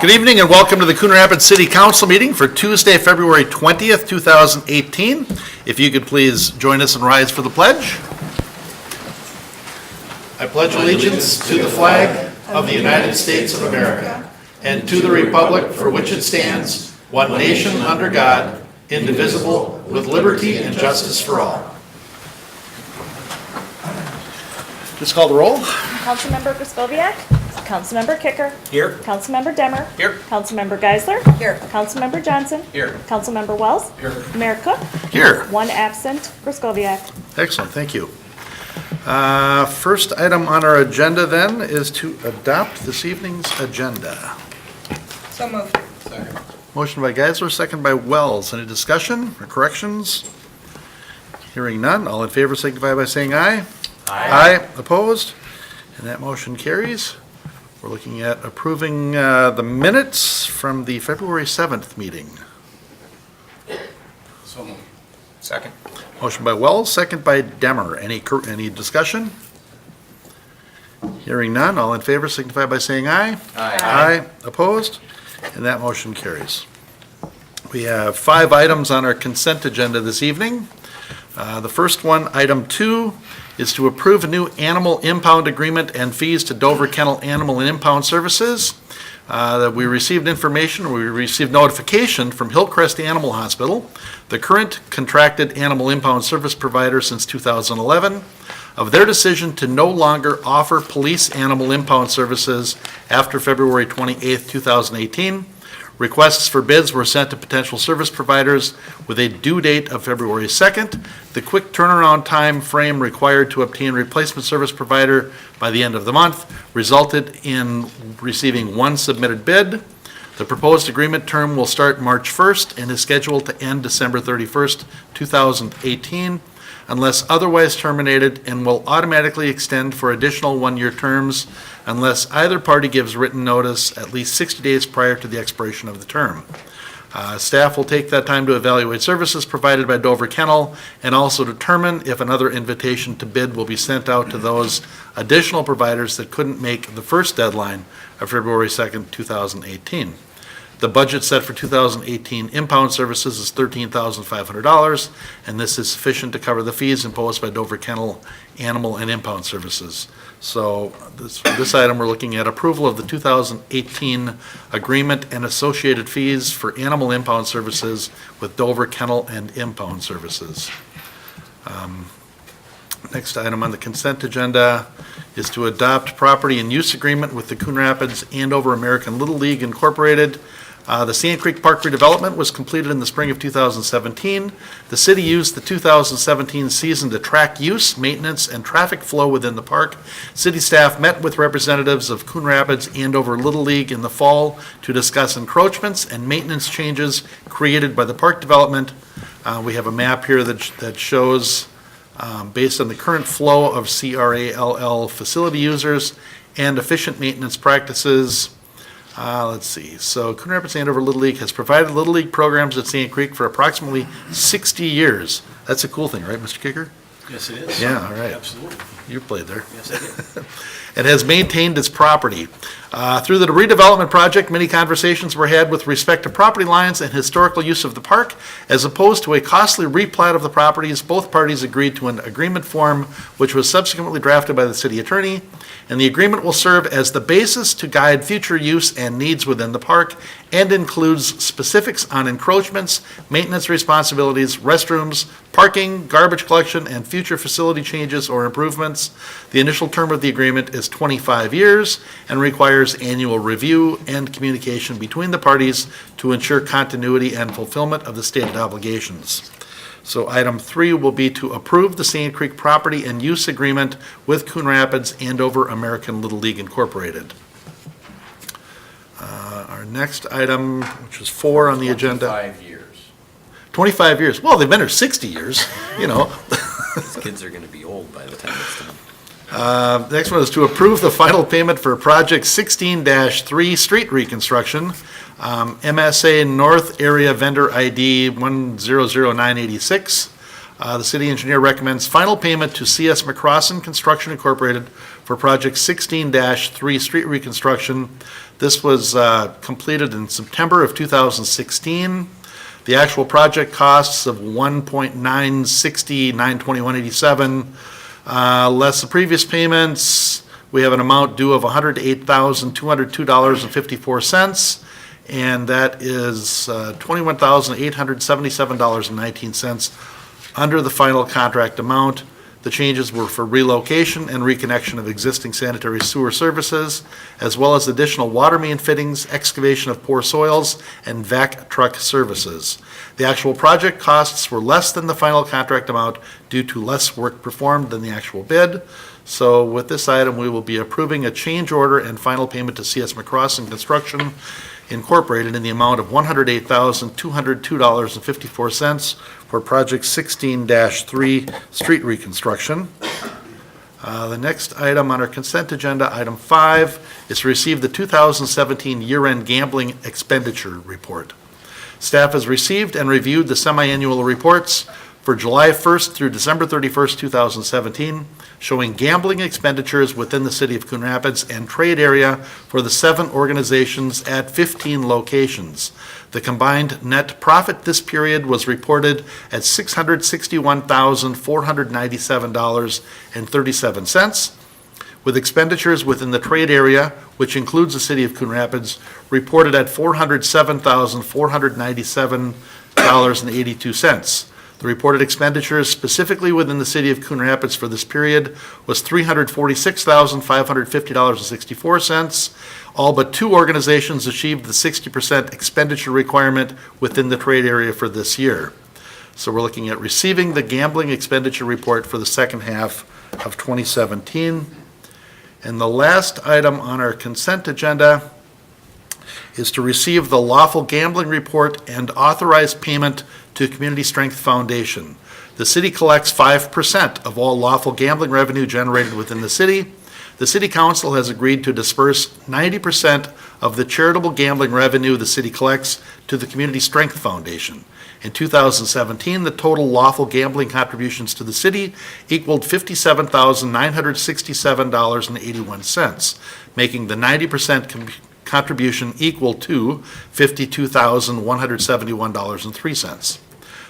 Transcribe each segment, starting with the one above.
Good evening and welcome to the Coon Rapids City Council meeting for Tuesday, February 20th, 2018. If you could please join us and rise for the pledge. I pledge allegiance to the flag of the United States of America and to the republic for which it stands, one nation under God, indivisible, with liberty and justice for all. Just call the roll. Councilmember Griscoviac. Councilmember Kicker. Here. Councilmember Demmer. Here. Councilmember Geisler. Here. Councilmember Johnson. Here. Councilmember Wells. Here. Mayor Cook. Here. One absent, Griscoviac. Excellent, thank you. First item on our agenda then is to adopt this evening's agenda. So moved. Second. Motion by Geisler, second by Wells. Any discussion or corrections? Hearing none, all in favor signify by saying aye. Aye. Opposed? And that motion carries. We're looking at approving the minutes from the February 7th meeting. So moved. Second. Motion by Wells, second by Demmer. Any discussion? Hearing none, all in favor signify by saying aye. Aye. Opposed? And that motion carries. We have 5 items on our consent agenda this evening. The first one, item 2, is to approve a new animal impound agreement and fees to Dover Kennel Animal and Impound Services. That we received notification from Hillcrest Animal Hospital, the current contracted animal impound service provider since 2011, of their decision to no longer offer police animal impound services after February 28, 2018. Requests for bids were sent to potential service providers with a due date of February 2nd. The quick turnaround time frame required to obtain replacement service provider by the end of the month resulted in receiving 1 submitted bid. The proposed agreement term will start March 1st and is scheduled to end December 31st, 2018, unless otherwise terminated, and will automatically extend for additional 1-year terms unless either party gives written notice at least 60 days prior to the expiration of the term. Staff will take that time to evaluate services provided by Dover Kennel and also determine if another invitation to bid will be sent out to those additional providers that couldn't make the first deadline of February 2nd, 2018. The budget set for 2018 impound services is $13,500, and this is sufficient to cover the fees imposed by Dover Kennel Animal and Impound Services. So this item, we're looking at approval of the 2018 agreement and associated fees for animal impound services with Dover Kennel and Impound Services. Next item on the consent agenda is to adopt property and use agreement with the Coon Rapids Andover American Little League Incorporated. The Sand Creek Park redevelopment was completed in the spring of 2017. The city used the 2017 season to track use, maintenance, and traffic flow within the park. City staff met with representatives of Coon Rapids Andover Little League in the fall to discuss encroachments and maintenance changes created by the park development. We have a map here that shows, based on the current flow of CRALL facility users and efficient maintenance practices. Let's see. So Coon Rapids Andover Little League has provided Little League programs at Sand Creek for approximately 60 years. That's a cool thing, right, Mr. Kicker? Yes, it is. Yeah, all right. Absolutely. You played there. Yes, I did. It has maintained its property. Through the redevelopment project, many conversations were had with respect to property lines and historical use of the park. As opposed to a costly replat of the properties, both parties agreed to an agreement form, which was subsequently drafted by the city attorney. And the agreement will serve as the basis to guide future use and needs within the park and includes specifics on encroachments, maintenance responsibilities, restrooms, parking, garbage collection, and future facility changes or improvements. The initial term of the agreement is 25 years and requires annual review and communication between the parties to ensure continuity and fulfillment of the stated obligations. So item 3 will be to approve the Sand Creek property and use agreement with Coon Rapids Andover American Little League Incorporated. Our next item, which is 4 on the agenda. 25 years. 25 years. Well, they've been here 60 years, you know. These kids are going to be old by the time it's done. The next one is to approve the final payment for Project 16-3 street reconstruction. MSA North Area Vendor ID 100986. The city engineer recommends final payment to CS McCrossin Construction Incorporated for project 16-3 street reconstruction. This was completed in September of 2016. The actual project costs of $1,960,921.87, less the previous payments. We have an amount due of $108,202.54, and that is $21,877.19 under the final contract amount. The changes were for relocation and reconnection of existing sanitary sewer services, as well as additional water main fittings, excavation of poor soils, and vac truck services. The actual project costs were less than the final contract amount due to less work performed than the actual bid. So with this item, we will be approving a change order and final payment to CS McCrossin Construction Incorporated in the amount of $108,202.54 for project 16-3 street reconstruction. The next item on our consent agenda, item 5, is to receive the 2017 year-end gambling expenditure report. Staff has received and reviewed the semi-annual reports for July 1st through December 31st, 2017, showing gambling expenditures within the city of Coon Rapids and trade area for the 7 organizations at 15 locations. The combined net profit this period was reported at $661,497.37, with expenditures within the trade area, which includes the city of Coon Rapids, reported at $407,497.82. The reported expenditures specifically within the city of Coon Rapids for this period was $346,550.64. All but 2 organizations achieved the 60% expenditure requirement within the trade area for this year. So we're looking at receiving the gambling expenditure report for the second half of 2017. And the last item on our consent agenda is to receive the lawful gambling report and authorize payment to Community Strength Foundation. The city collects 5% of all lawful gambling revenue generated within the city. The city council has agreed to disperse 90% of the charitable gambling revenue the city collects to the Community Strength Foundation. In 2017, the total lawful gambling contributions to the city equaled $57,967.81, making the 90% contribution equal to $52,171.03.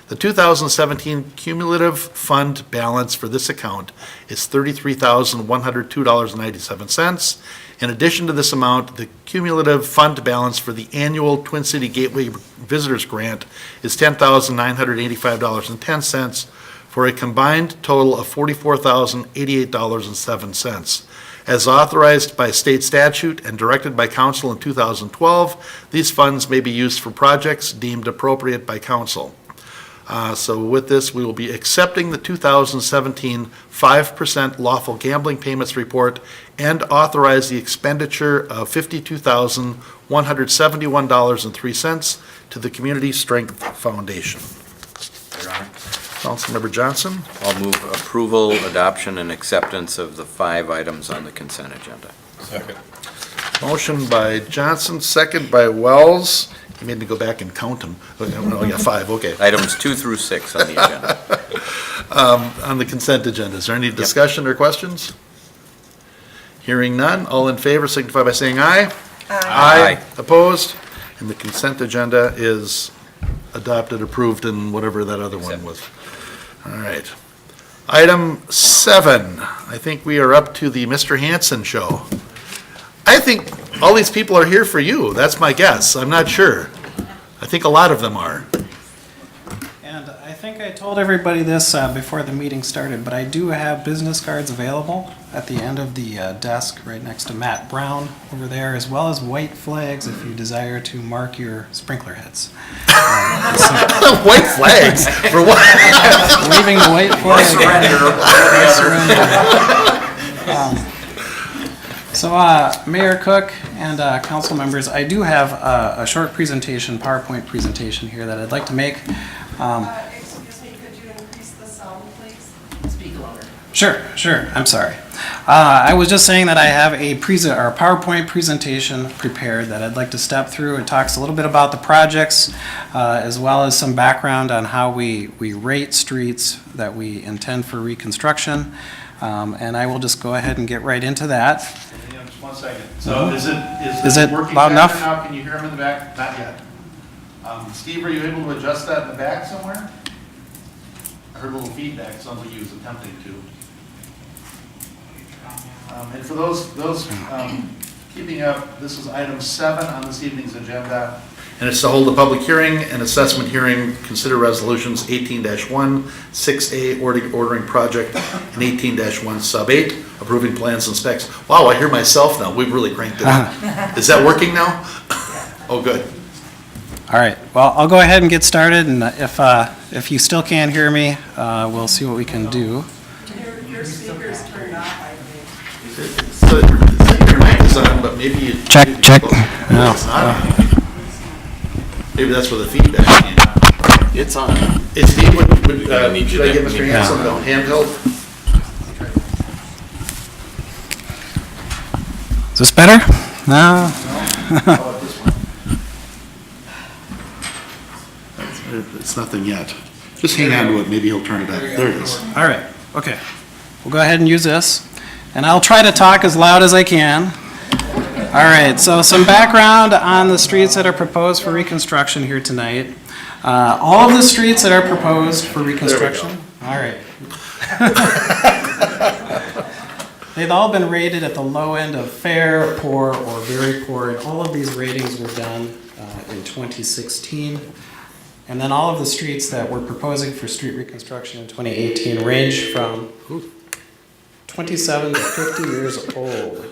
The 2017 cumulative fund balance for this account is $33,102.97. In addition to this amount, the cumulative fund balance for the annual Twin City Gateway Visitors Grant is $10,985.10 for a combined total of $44,088.07. As authorized by state statute and directed by council in 2012, these funds may be used for projects deemed appropriate by council. So with this, we will be accepting the 2017 5% lawful gambling payments report and authorize the expenditure of $52,171.03 to the Community Strength Foundation. Your Honor, Councilmember Johnson? I'll move approval, adoption, and acceptance of the 5 items on the consent agenda. Second. Motion by Johnson, second by Wells. You made me go back and count them. Oh, yeah, 5, okay. Items 2 through 6 on the agenda. On the consent agenda, is there any discussion or questions? Hearing none, all in favor signify by saying aye. Aye. Opposed? And the consent agenda is adopted, approved, and whatever that other one was. All right. Item 7, I think we are up to the Mr. Hanson show. I think all these people are here for you. That's my guess. I'm not sure. I think a lot of them are. And I think I told everybody this before the meeting started, but I do have business cards available at the end of the desk right next to Matt Brown over there, as well as white flags if you desire to mark your sprinkler heads. White flags? For what? Waving the white flag. So, Mayor Cook and council members, I do have a short presentation, PowerPoint presentation here that I'd like to make. Excuse me, could you increase the sound, please? Speak louder. Sure, I'm sorry. I was just saying that I have a PowerPoint presentation prepared that I'd like to step through. It talks a little bit about the projects, as well as some background on how we rate streets that we intend for reconstruction. And I will just go ahead and get right into that. Hang on just 1 second. So is Is it it working loud better enough? now? Can you hear him in the back? Not yet. Steve, are you able to adjust that in the back somewhere? I heard a little feedback. Sounds like he was attempting to. And for those keeping up, this is item 7 on this evening's agenda. And it's to hold a public hearing and assessment hearing, consider resolutions 18-1, 6A, ordering project, and 18-1 sub 8, approving plans and specs. Wow, I hear myself now. We've really cranked it up. Is that working now? Oh, good. All right, well, I'll go ahead and get started, and if you still can't hear me, we'll see what we can do. Your speaker's turned off, I think. So your mic is on, but maybe you... Check. No, it's not on. Maybe that's where the feedback came. It's on. Hey, Steve, I need you should I to- give Mr. Hanson a handheld? Is this better? No? How about this one? It's nothing yet. Just hang on to it, maybe he'll turn it up. There it is. All right, okay. We'll go ahead and use this, and I'll try to talk as loud as I can. All right, so some background on the streets that are proposed for reconstruction here tonight. All of the streets that are proposed for reconstruction. All right. They've all been rated at the low end of fair, poor, or very poor, and all of these ratings were done in 2016. And then all of the streets that we're proposing for street reconstruction in 2018 range from 27 to 50 years old.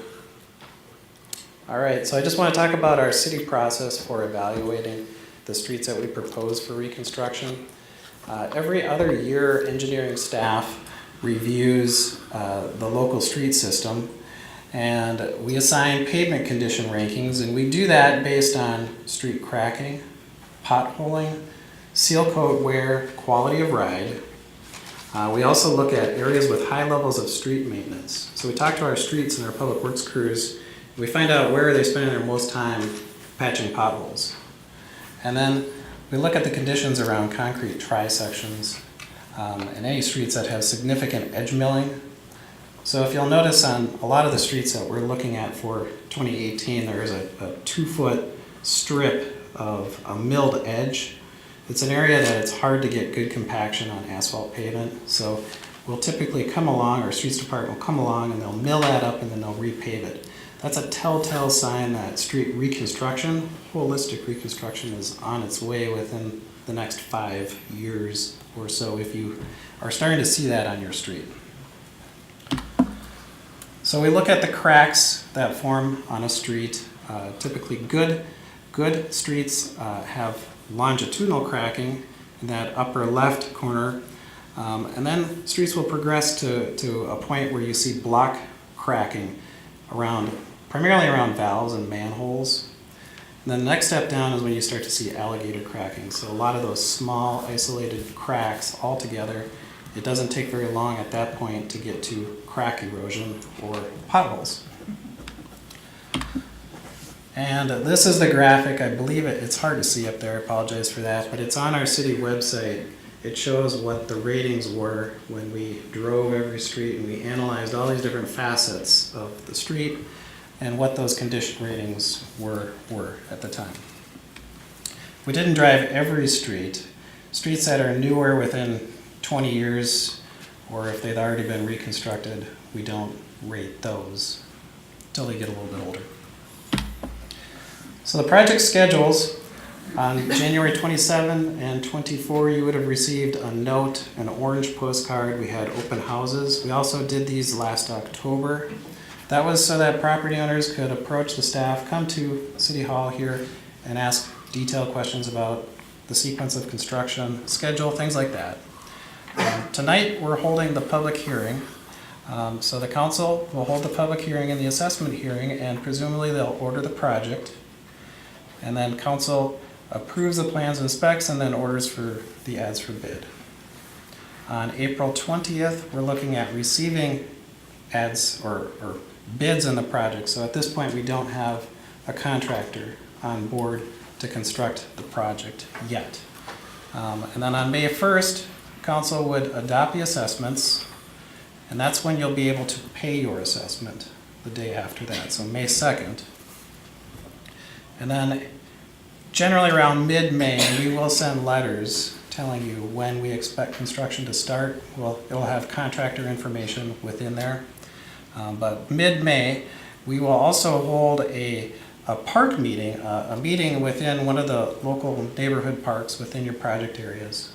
All right, so I just want to talk about our city process for evaluating the streets that we propose for reconstruction. Every other year, engineering staff reviews the local street system, and we assign pavement condition rankings, and we do that based on street cracking, potholing, seal coat wear, quality of ride. We also look at areas with high levels of street maintenance. So we talk to our streets and our public works crews. We find out where they're spending their most time patching potholes. And then we look at the conditions around concrete tri-sections and any streets that have significant edge milling. So if you'll notice on a lot of the streets that we're looking at for 2018, there is a 2-foot strip of a milled edge. It's an area that it's hard to get good compaction on asphalt pavement. So we'll typically come along, our streets department will come along and they'll mill that up and then they'll repave it. That's a telltale sign that street reconstruction, holistic reconstruction, is on its way within the next 5 years or so if you are starting to see that on your street. So we look at the cracks that form on a street. Typically good streets have longitudinal cracking in that upper left corner. And then streets will progress to a point where you see block cracking primarily around valves and manholes. And then the next step down is when you start to see alligator cracking. So a lot of those small isolated cracks all together. It doesn't take very long at that point to get to crack erosion or potholes. And this is the graphic. I believe it's hard to see up there. I apologize for that, but it's on our city website. It shows what the ratings were when we drove every street and we analyzed all these different facets of the street and what those condition ratings were at the time. We didn't drive every street. Streets that are newer within 20 years, or if they've already been reconstructed, we don't rate those until they get a little bit older. So the project schedules, on January 27 and 24, you would have received a note, an orange postcard. We had open houses. We also did these last October. That was so that property owners could approach the staff, come to City Hall here, and ask detailed questions about the sequence of construction, schedule, things like that. Tonight, we're holding the public hearing. So the council will hold the public hearing and the assessment hearing, and presumably they'll order the project. And then council approves the plans and specs and then orders for the ads for bid. On April 20th, we're looking at receiving ads or bids in the project. So at this point, we don't have a contractor on board to construct the project yet. And then on May 1st, council would adopt the assessments, and that's when you'll be able to pay your assessment the day after that, so May 2nd. And then generally around mid-May, we will send letters telling you when we expect construction to start. It'll have contractor information within there. But mid-May, we will also hold a park meeting, a meeting within one of the local neighborhood parks within your project areas.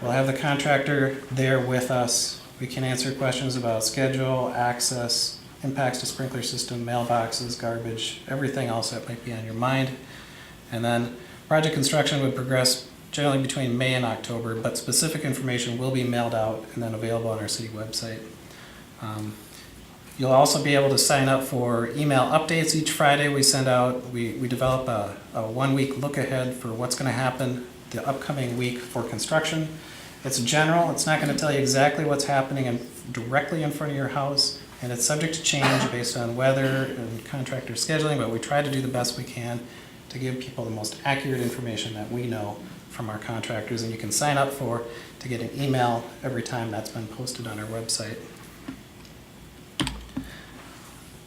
We'll have the contractor there with us. We can answer questions about schedule, access, impacts to sprinkler system, mailboxes, garbage, everything else that might be on your mind. And then project construction would progress generally between May and October, but specific information will be mailed out and then available on our city website. You'll also be able to sign up for email updates each Friday. We send out, we develop a 1 week look ahead for what's going to happen the upcoming week for construction. It's general, it's not going to tell you exactly what's happening directly in front of your house, and it's subject to change based on weather and contractor scheduling, but we try to do the best we can to give people the most accurate information that we know from our contractors, and you can sign up to get an email every time that's been posted on our website.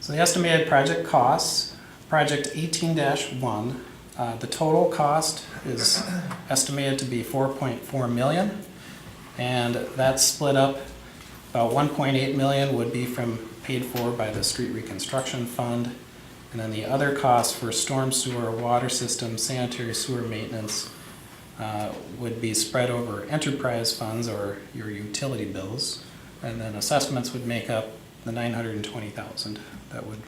So the estimated project costs, project 18-1, the total cost is estimated to be $4.4 million, and that's split up. About $1.8 million would be paid for by the street reconstruction fund, and then the other costs for storm sewer, water system, sanitary sewer maintenance would be spread over enterprise funds or your utility bills, and then assessments would make up the $920,000 that would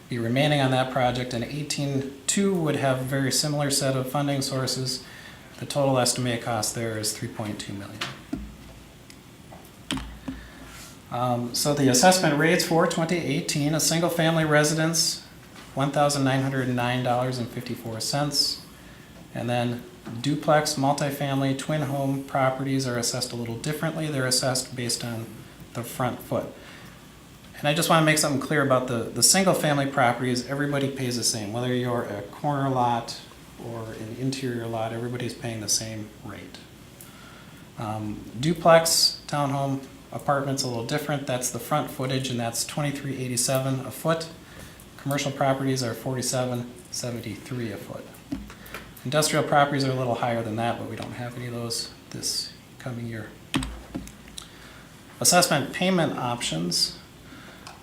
be remaining on that project. And 18-2 would have a very similar set of funding sources. The total estimated cost there is $3.2 million. So the assessment rates for 2018, a single family residence, $1,909.54. And then duplex, multifamily, twin home properties are assessed a little differently. They're assessed based on the front foot. And I just want to make something clear about the single family properties. Everybody pays the same. Whether you're a corner lot or an interior lot, everybody's paying the same rate. Duplex, townhome, apartment's a little different. That's the front footage, and that's $23.87 a foot. Commercial properties are $47.73 a foot. Industrial properties are a little higher than that, but we don't have any of those this coming year. Assessment payment options.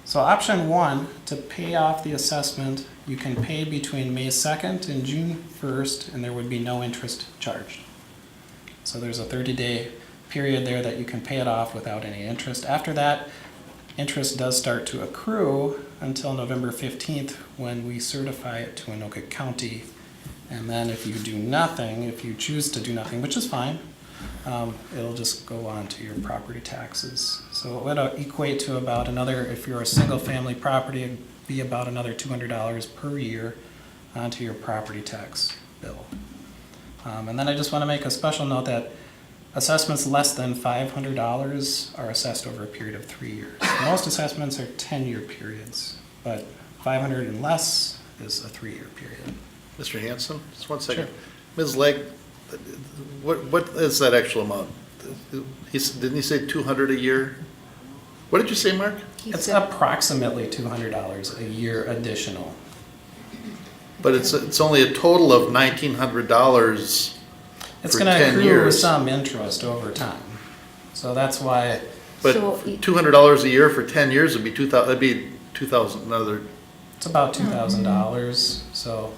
So option 1, to pay off the assessment, you can pay between May 2nd and June 1st, and there would be no interest charged. So there's a 30-day period there that you can pay it off without any interest. After that, interest does start to accrue until November 15th when we certify it to Anoka County. And then if you do nothing, if you choose to do nothing, which is fine, it'll just go on to your property taxes. So it would equate to about another, if you're a single family property, it'd be about another $200 per year onto your property tax bill. And then I just want to make a special note that assessments less than $500 are assessed over a period of 3 years. Most assessments are 10-year periods, but 500 and less is a 3-year period. Mr. Hanson, just 1 second. Sure. Ms. Legg, what is that actual amount? Didn't he say 200 a year? What did you say, Mark? It's approximately $200 a year additional. But it's only a total of $1,900 It's for going to 10 accrue years. some interest over time. So that's why, But So- $200 a year for 10 years would be 2,000. That'd be 2,000 another. it's about $2,000. So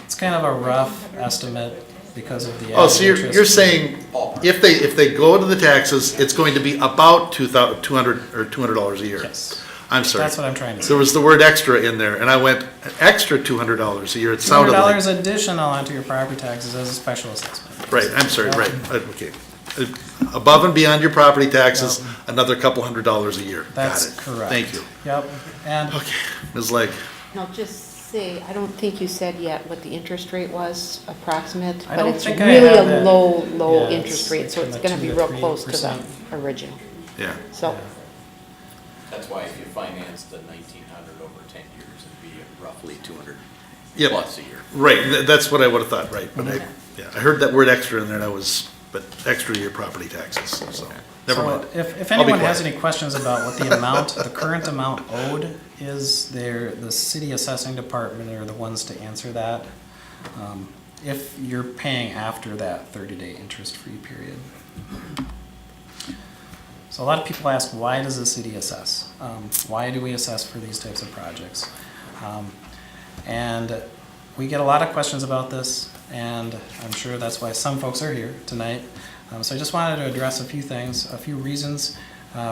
it's kind of a rough estimate because of the Oh, added so interest. you're saying if they go to the taxes, it's going to be about $200 or $200 a year. Yes. I'm sorry. That's what I'm trying to say. There was the word extra in there, and I went an extra $200 a year. It sounded like. $200 additional onto your property taxes as a special assessment. Right, I'm sorry, right, okay. Above and beyond your property taxes, another couple $100 a year. Got That's it. correct. Thank you. Yep. And Okay, Ms. Legg. Now, just say, I don't think you said yet what the interest rate was, approximate, I but don't it's think I really have a that. low Yeah, interest it's rate, so like it's in the gonna be 2 real to close to the 3%. original. Yeah. So, That's why if you financed the 1,900 over 10 years, it'd be roughly 200 Yep. plus a year. Right, that's what I would have thought, right, but I heard that word extra in there, and but extra year property taxes, so, never So mind. if I'll be anyone has quiet. any questions about what the amount, the current amount owed is, the city assessing department are the ones to answer that. If you're paying after that 30-day interest-free period. So a lot of people ask, why does the city assess? Why do we assess for these types of projects? And we get a lot of questions about this, and I'm sure that's why some folks are here tonight. So I just wanted to address a few things, a few reasons.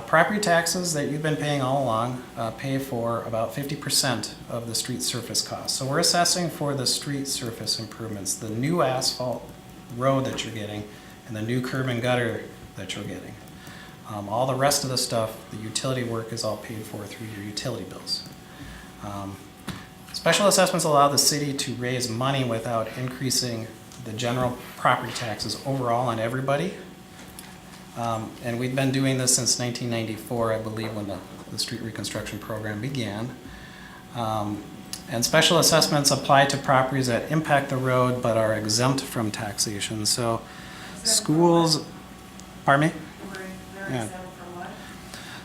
Property taxes that you've been paying all along pay for about 50% of the street surface cost. So we're assessing for the street surface improvements, the new asphalt road that you're getting, and the new curb and gutter that you're getting. All the rest of the stuff, the utility work, is all paid for through your utility bills. Special assessments allow the city to raise money without increasing the general property taxes overall on everybody. And we've been doing this since 1994, I believe, when the street reconstruction program began. And special assessments apply to properties that impact the road but are exempt from taxation. So schools, pardon me? Yeah.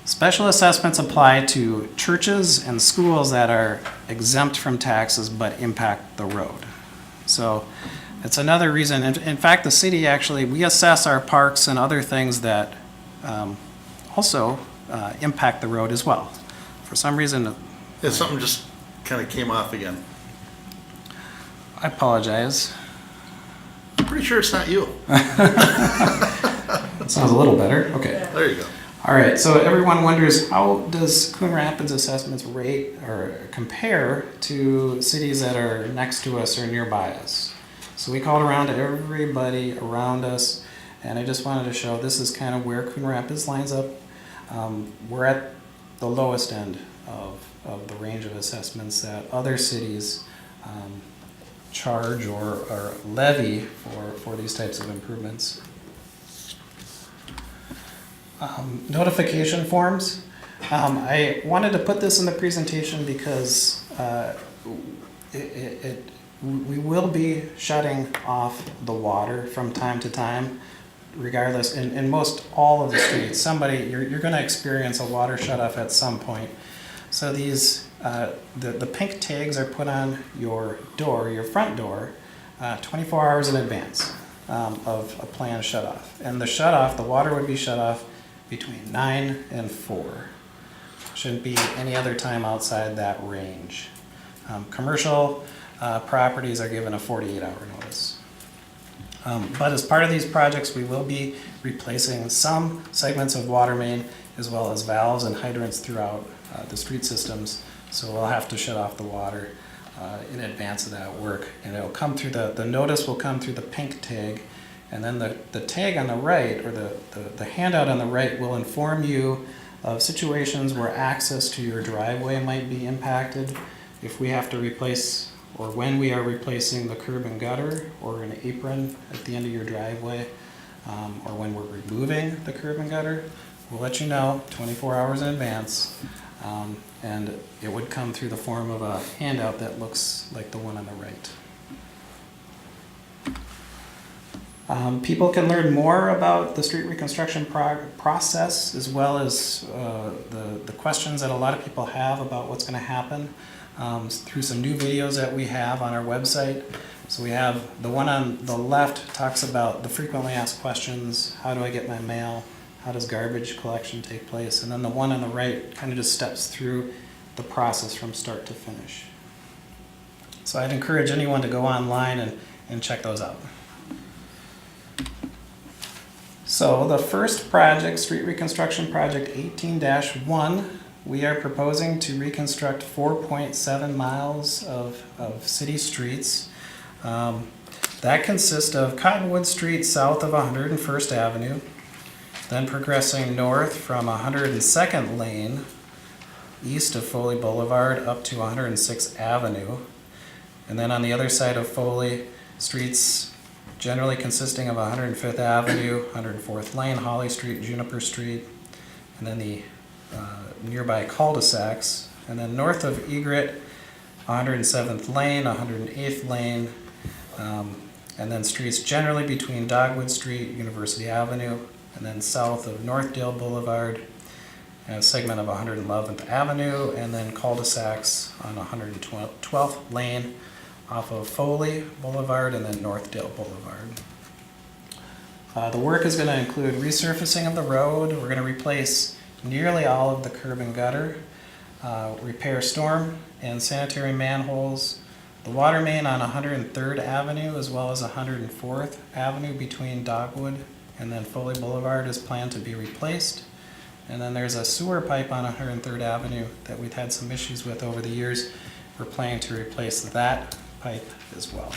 Special assessments apply to churches and schools that are exempt from taxes but impact the road. So it's another reason. In fact, the city actually, we assess our parks and other things that also impact the road as well. For some reason, Yeah, something just kind of came off again. I apologize. I'm pretty sure it's not you. That sounds a little better. Okay. There you go. All right, so everyone wonders, how does Coon Rapids assessments rate or compare to cities that are next to us or nearby us? So we called around to everybody around us, and I just wanted to show this is kind of where Coon Rapids lines up. We're at the lowest end of the range of assessments that other cities charge or levy for these types of improvements. Notification forms. I wanted to put this in the presentation because we will be shutting off the water from time to time, regardless. In most all of the streets, you're going to experience a water shut off at some point. So these the pink tags are put on your door, your front door, 24 hours in advance of a planned shut off. And the water would be shut off between 9 and 4. Shouldn't be any other time outside that range. Commercial properties are given a 48-hour notice. But as part of these projects, we will be replacing some segments of water main as well as valves and hydrants throughout the street systems. So we'll have to shut off the water in advance of that work. And it'll come through the notice will come through the pink tag. And then the tag on the right, or the handout on the right, will inform you of situations where access to your driveway might be impacted. If we have to replace, or when we are replacing the curb and gutter, or an apron at the end of your driveway, or when we're removing the curb and gutter, we'll let you know 24 hours in advance. And it would come through the form of a handout that looks like the one on the right. People can learn more about the street reconstruction process, as well as the questions that a lot of people have about what's going to happen, through some new videos that we have on our website. So we have the one on the left talks about the frequently asked questions, how do I get my mail, how does garbage collection take place, and then the one on the right kind of just steps through the process from start to finish. So I'd encourage anyone to go online and check those out. So the first project, street reconstruction project 18-1, we are proposing to reconstruct 4.7 miles of city streets. That consists of Cottonwood Street south of 101st Avenue, then progressing north from 102nd Lane east of Foley Boulevard up to 106th Avenue. And then on the other side of Foley, streets generally consisting of 105th Avenue, 104th Lane, Holly Street, Juniper Street, and then the nearby cul-de-sacs. And then north of Egret, 107th Lane, 108th Lane, and then streets generally between Dogwood Street, University Avenue, and then south of Northdale Boulevard, and a segment of 111th Avenue, and then cul-de-sacs on 112th Lane off of Foley Boulevard and then Northdale Boulevard. The work is going to include resurfacing of the road. We're going to replace nearly all of the curb and gutter, repair storm and sanitary manholes, the water main on 103rd Avenue as well as 104th Avenue between Dogwood and then Foley Boulevard is planned to be replaced. And then there's a sewer pipe on 103rd Avenue that we've had some issues with over the years. We're planning to replace that pipe as well.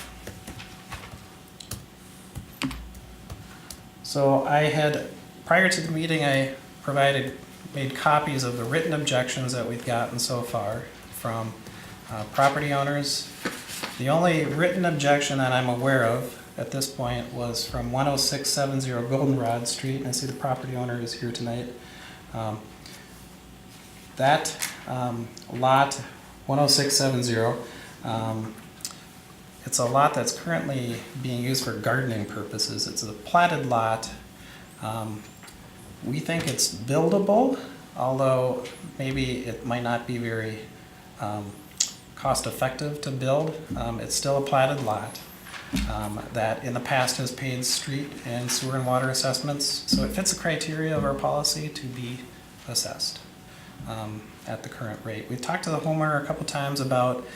So I had, prior to the meeting, I made copies of the written objections that we've gotten so far from property owners. The only written objection that I'm aware of at this point was from 10670 Goldenrod Street, and I see the property owner is here tonight. That lot 10670, it's a lot that's currently being used for gardening purposes. It's a platted lot. We think it's buildable, although maybe it might not be very cost effective to build. It's still a platted lot that in the past has paid street and sewer and water assessments. So it fits the criteria of our policy to be assessed at the current rate. We've talked to the homeowner a couple times about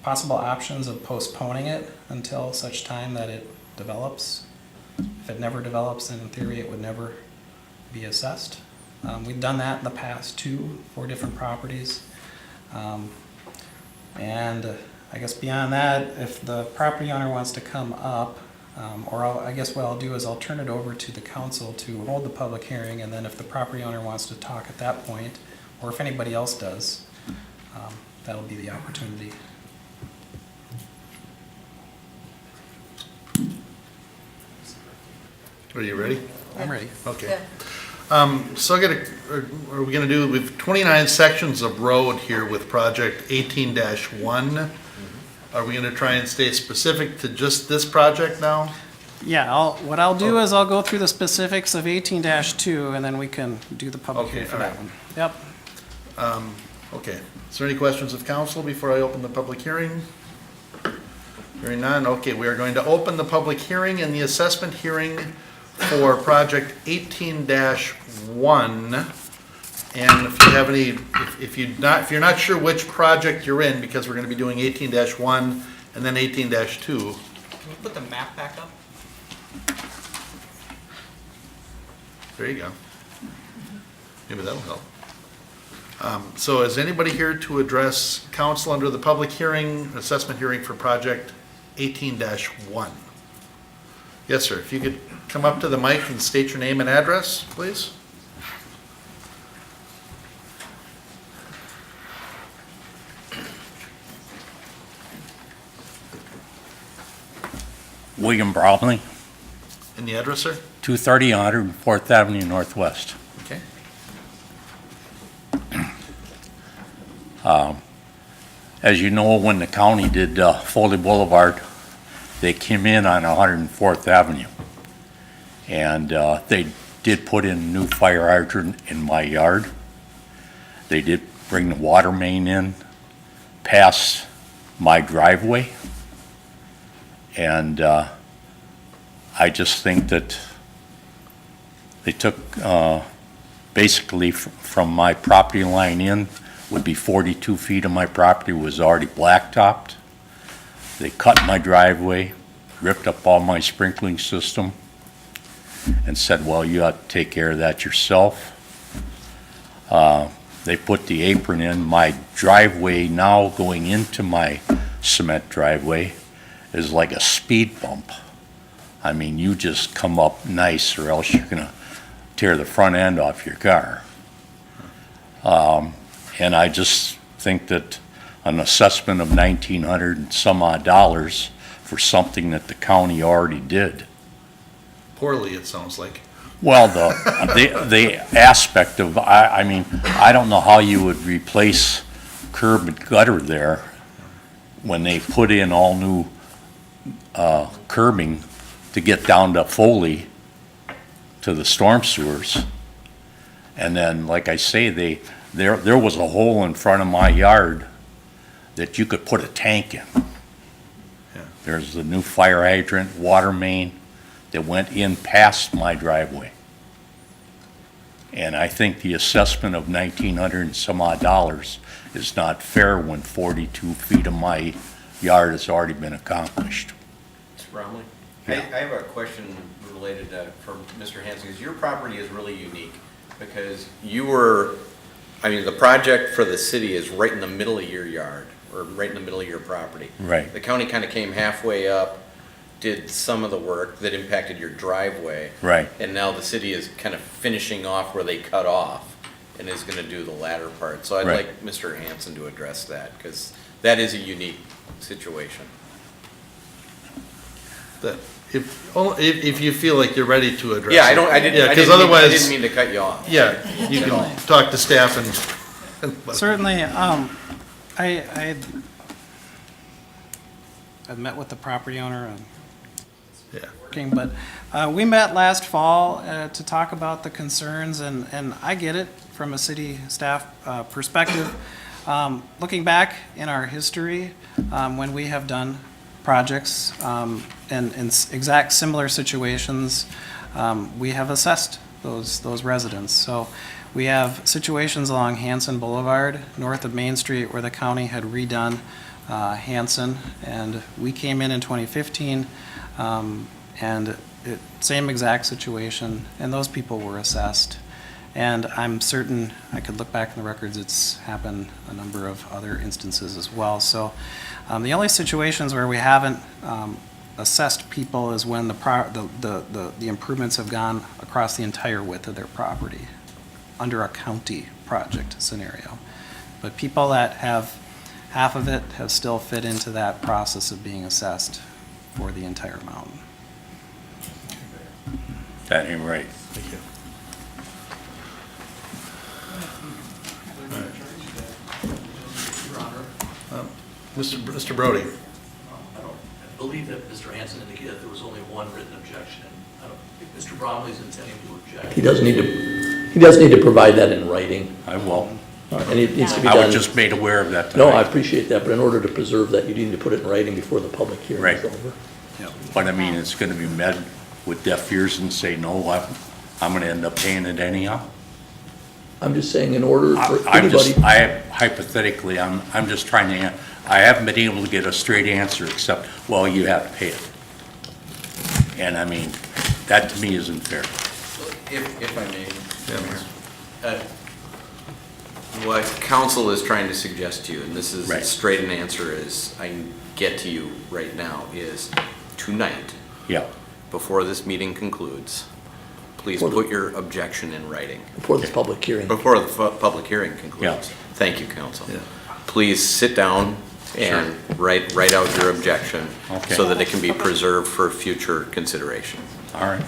possible options of postponing it until such time that it develops. If it never develops, then in theory it would never be assessed. We've done that in the past too, for different properties. And I guess beyond that, if the property owner wants to come up, I guess what I'll do is I'll turn it over to the council to hold the public hearing, and then if the property owner wants to talk at that point, or if anybody else does, that'll be the opportunity. Are you ready? I'm ready. Okay. So are we gonna do, we've 29 sections of road here with project 18-1. Are we gonna try and stay specific to just this project now? Yeah, what I'll do is I'll go through the specifics of 18-2, and then we can do the public Okay, hearing for all that right. one. Yep. Okay. Is there any questions of council before I open the public hearing? Hearing none, okay, we are going to open the public hearing and the assessment hearing for project 18-1. And if you have any, if you're not sure which project you're in, because we're gonna be doing 18-1 and then 18-2. Can you put the map back up? There you go. Maybe that'll help. So is anybody here to address council under the public hearing, assessment hearing for project 18-1? Yes, sir. If you could come up to the mic and state your name and address, please. William Bromley, And the address, sir? 230 104th Avenue Northwest. Okay. As you know, when the county did Foley Boulevard, they came in on 104th Avenue. And they did put in a new fire hydrant in my yard. They did bring the water main in past my driveway. And I just think that they took, basically from my property line in, would be 42 feet of my property was already blacktopped. They cut my driveway, ripped up all my sprinkling system, and said, well, you ought to take care of that yourself. They put the apron in. My driveway now going into my cement driveway is like a speed bump. I mean, you just come up nice or else you're gonna tear the front end off your car. And I just think that an assessment of $1,900 and some odd dollars for something that the county already did. Poorly, it sounds like. Well, the aspect of, I mean, I don't know how you would replace curb and gutter there when they put in all new curbing to get down to Foley to the storm sewers. And then, like I say, there was a hole in front of my yard that you could put a tank in. Yeah. There's the new fire hydrant, water main that went in past my driveway. And I think the assessment of $1,900 and some odd dollars is not fair when 42 feet of my yard has already been accomplished. Mr. Bromley? I have a question related for Mr. Hanson, because your property is really unique, because the project for the city is right in the middle of your yard, or right in the middle of your property. Right. The county kind of came halfway up, did some of the work that impacted your driveway. Right. And now the city is kind of finishing off where they cut off and is going to do the latter part. So I'd Right. like Mr. Hanson to address that, because that is a unique situation. That if you feel like you're ready to address it. Yeah, I because didn't otherwise, mean to cut you off. yeah, you can talk to staff and. Certainly, I've met with the property owner and Yeah. working, but we met last fall to talk about the concerns, and I get it from a city staff perspective. Looking back in our history, when we have done projects in exact similar situations, we have assessed those residents. So we have situations along Hanson Boulevard, north of Main Street, where the county had redone Hanson, and we came in 2015, and same exact situation, and those people were assessed. And I'm certain, I could look back in the records, it's happened a number of other instances as well. So the only situations where we haven't assessed people is when the improvements have gone across the entire width of their property under a county project scenario. But people that have half of it have still fit into that process of being assessed for the entire amount. That ain't right. Thank you. Mr. Brody. I believe that Mr. Hanson indicated there was only one written objection. I don't think Mr. Bromley's intending to object. He does need to provide that in writing, I will. and it needs to be I was done. just made aware of that No, I tonight. appreciate that, but in order to preserve that, you need to put it in writing before the public hearing is Right. over. But I mean, it's gonna be met with deaf ears and say, no, I'm gonna end up paying it anyhow. I'm just saying, in order for I'm just, anybody, hypothetically, I'm just trying to, I haven't been able to get a straight answer except, well, you have to pay it. And I mean, that to me isn't fair. If I may, Yeah, Mayor. What council is trying to suggest to you, and this is Right. as straight an answer as I can get to you right now, is tonight, Yeah, before this meeting concludes, please Before the- put your objection in writing. before this public hearing. Before the public hearing concludes. Yeah. Thank you, council. Yeah. Please sit down and write out your objection Okay. so that it can be preserved for future consideration. all right.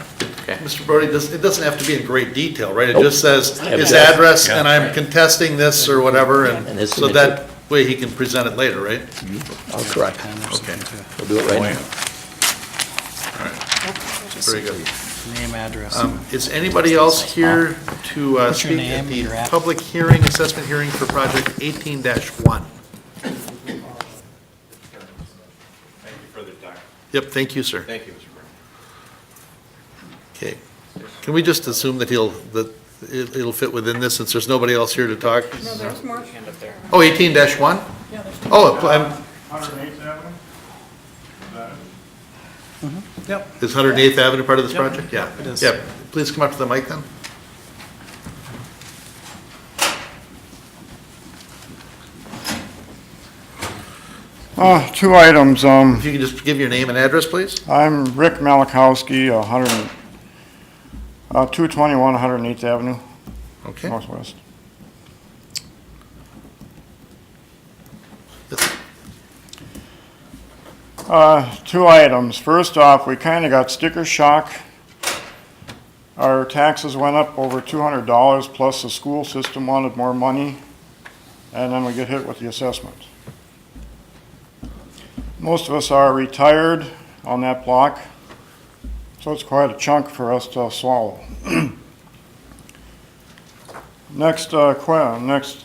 Okay? Mr. Brody, it doesn't have to be in great detail, right? It Nope. just says I have his that. address, Yeah. and I'm contesting this or whatever, And and his so that way he can present it later, right? Oh, correct. Okay. We'll do it right Oh, now. yeah. Very good. Name, address. Is anybody else here to What's your speak name, at the your app? public hearing, assessment hearing for project 18-1? Thank you for the time. Yep, thank you, sir. Thank you, Mr. Brown. Okay. Can we just assume that it'll fit within this since there's nobody else here to talk? No, there's more. Oh, 18-1? Yeah, there's Oh, 108th Avenue? Is that it? Yep. is 108th Avenue part of this Yep, project? Yeah. it is. Yeah, please come up to the mic then. Two items. If you could just give your name and address, please? I'm Rick Malakowski, 221 108th Avenue, Okay. Northwest. Two items. First off, we kind of got sticker shock Our taxes went up over $200, plus the school system wanted more money, and then we get hit with the assessment. Most of us are retired on that block, so it's quite a chunk for us to swallow. Next, I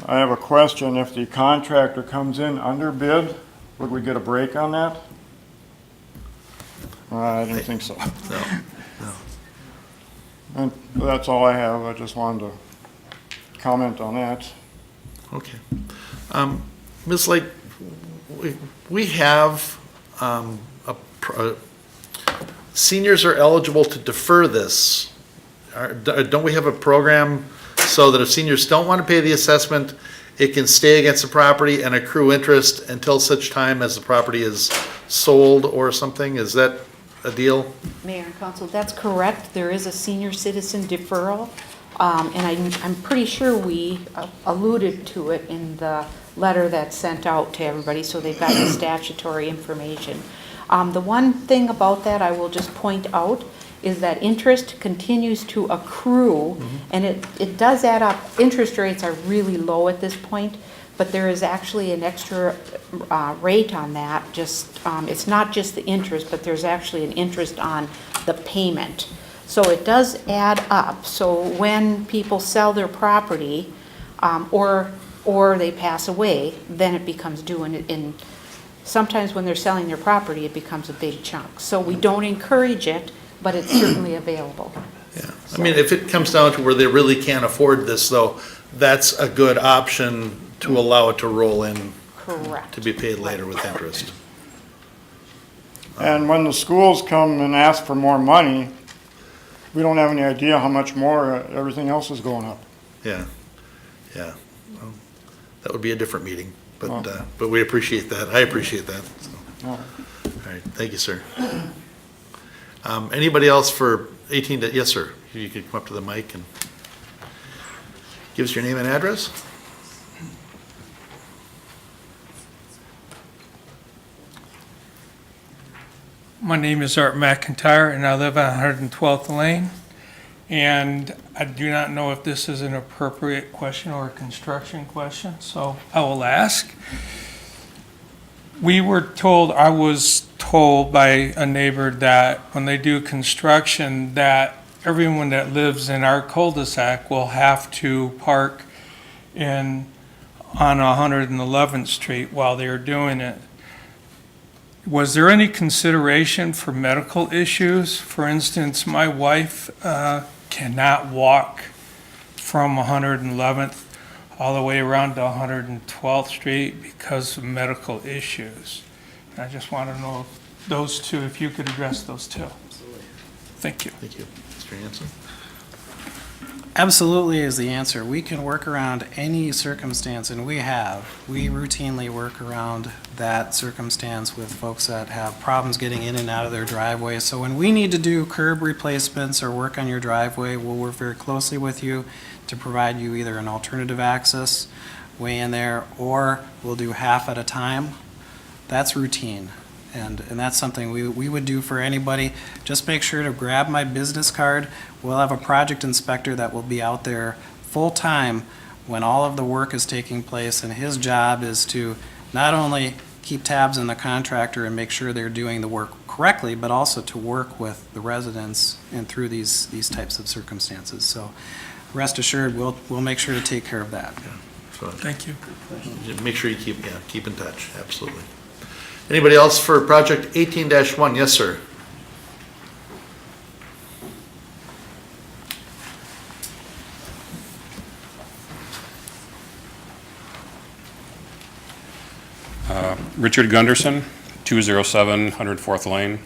have a question. If the contractor comes in under bid, would we get a break on that? I didn't think so. No, no. And that's all I have. I just wanted to comment on that. Okay. Ms. Lake, we have, seniors are eligible to defer this. Don't we have a program so that if seniors don't want to pay the assessment, it can stay against the property and accrue interest until such time as the property is sold or something? Is that a deal? Mayor and Council, that's correct. There is a senior citizen deferral, and I'm pretty sure we alluded to it in the letter that's sent out to everybody, so they've got the statutory information. The one thing about that I will just point out is that interest continues to accrue, and it does add up. Interest rates are really low at this point, but there is actually an extra rate on that. It's not just the interest, but there's actually an interest on the payment. So it does add up. So when people sell their property, or they pass away, then it becomes due, and sometimes when they're selling their property, it becomes a big chunk. So we don't encourage it, but it's certainly available. Yeah. I mean, if it comes down to where they really can't afford this, though, that's a good option to allow it to roll in. Correct. To be paid later with interest. And when the schools come and ask for more money, we don't have any idea how much more everything else is going up. Yeah, yeah. Well, that would be a different meeting, but we appreciate that. I appreciate that. So. All right, thank you, sir. Anybody else for 18 to, yes, sir. You could come up to the mic and give us your name and address. My name is Art McIntyre, and I live on 112th Lane. And I do not know if this is an appropriate question or a construction question, so I will ask. I was told by a neighbor that when they do construction, that everyone that lives in our cul-de-sac will have to park on 111th Street while they're doing it. Was there any consideration for medical issues? For instance, my wife cannot walk from 111th all the way around to 112th Street because of medical issues. I just want to know if those two, if you could address those two. Absolutely. Thank you. Thank you. Mr. Hanson? Absolutely is the answer. We can work around any circumstance, and we routinely work around that circumstance with folks that have problems getting in and out of their driveway. So when we need to do curb replacements or work on your driveway, we'll work very closely with you to provide you either an alternative access way in there, or we'll do half at a time. That's routine. And that's something we would do for anybody. Just make sure to grab my business card. We'll have a project inspector that will be out there full-time when all of the work is taking place, and his job is to not only keep tabs on the contractor and make sure they're doing the work correctly, but also to work with the residents and through these types of circumstances. So rest assured, we'll make sure to take care of that. Yeah. So Thank you. make sure you keep in touch. Absolutely. Anybody else for project 18-1? Yes, sir. Richard Gunderson, 207 104th Lane.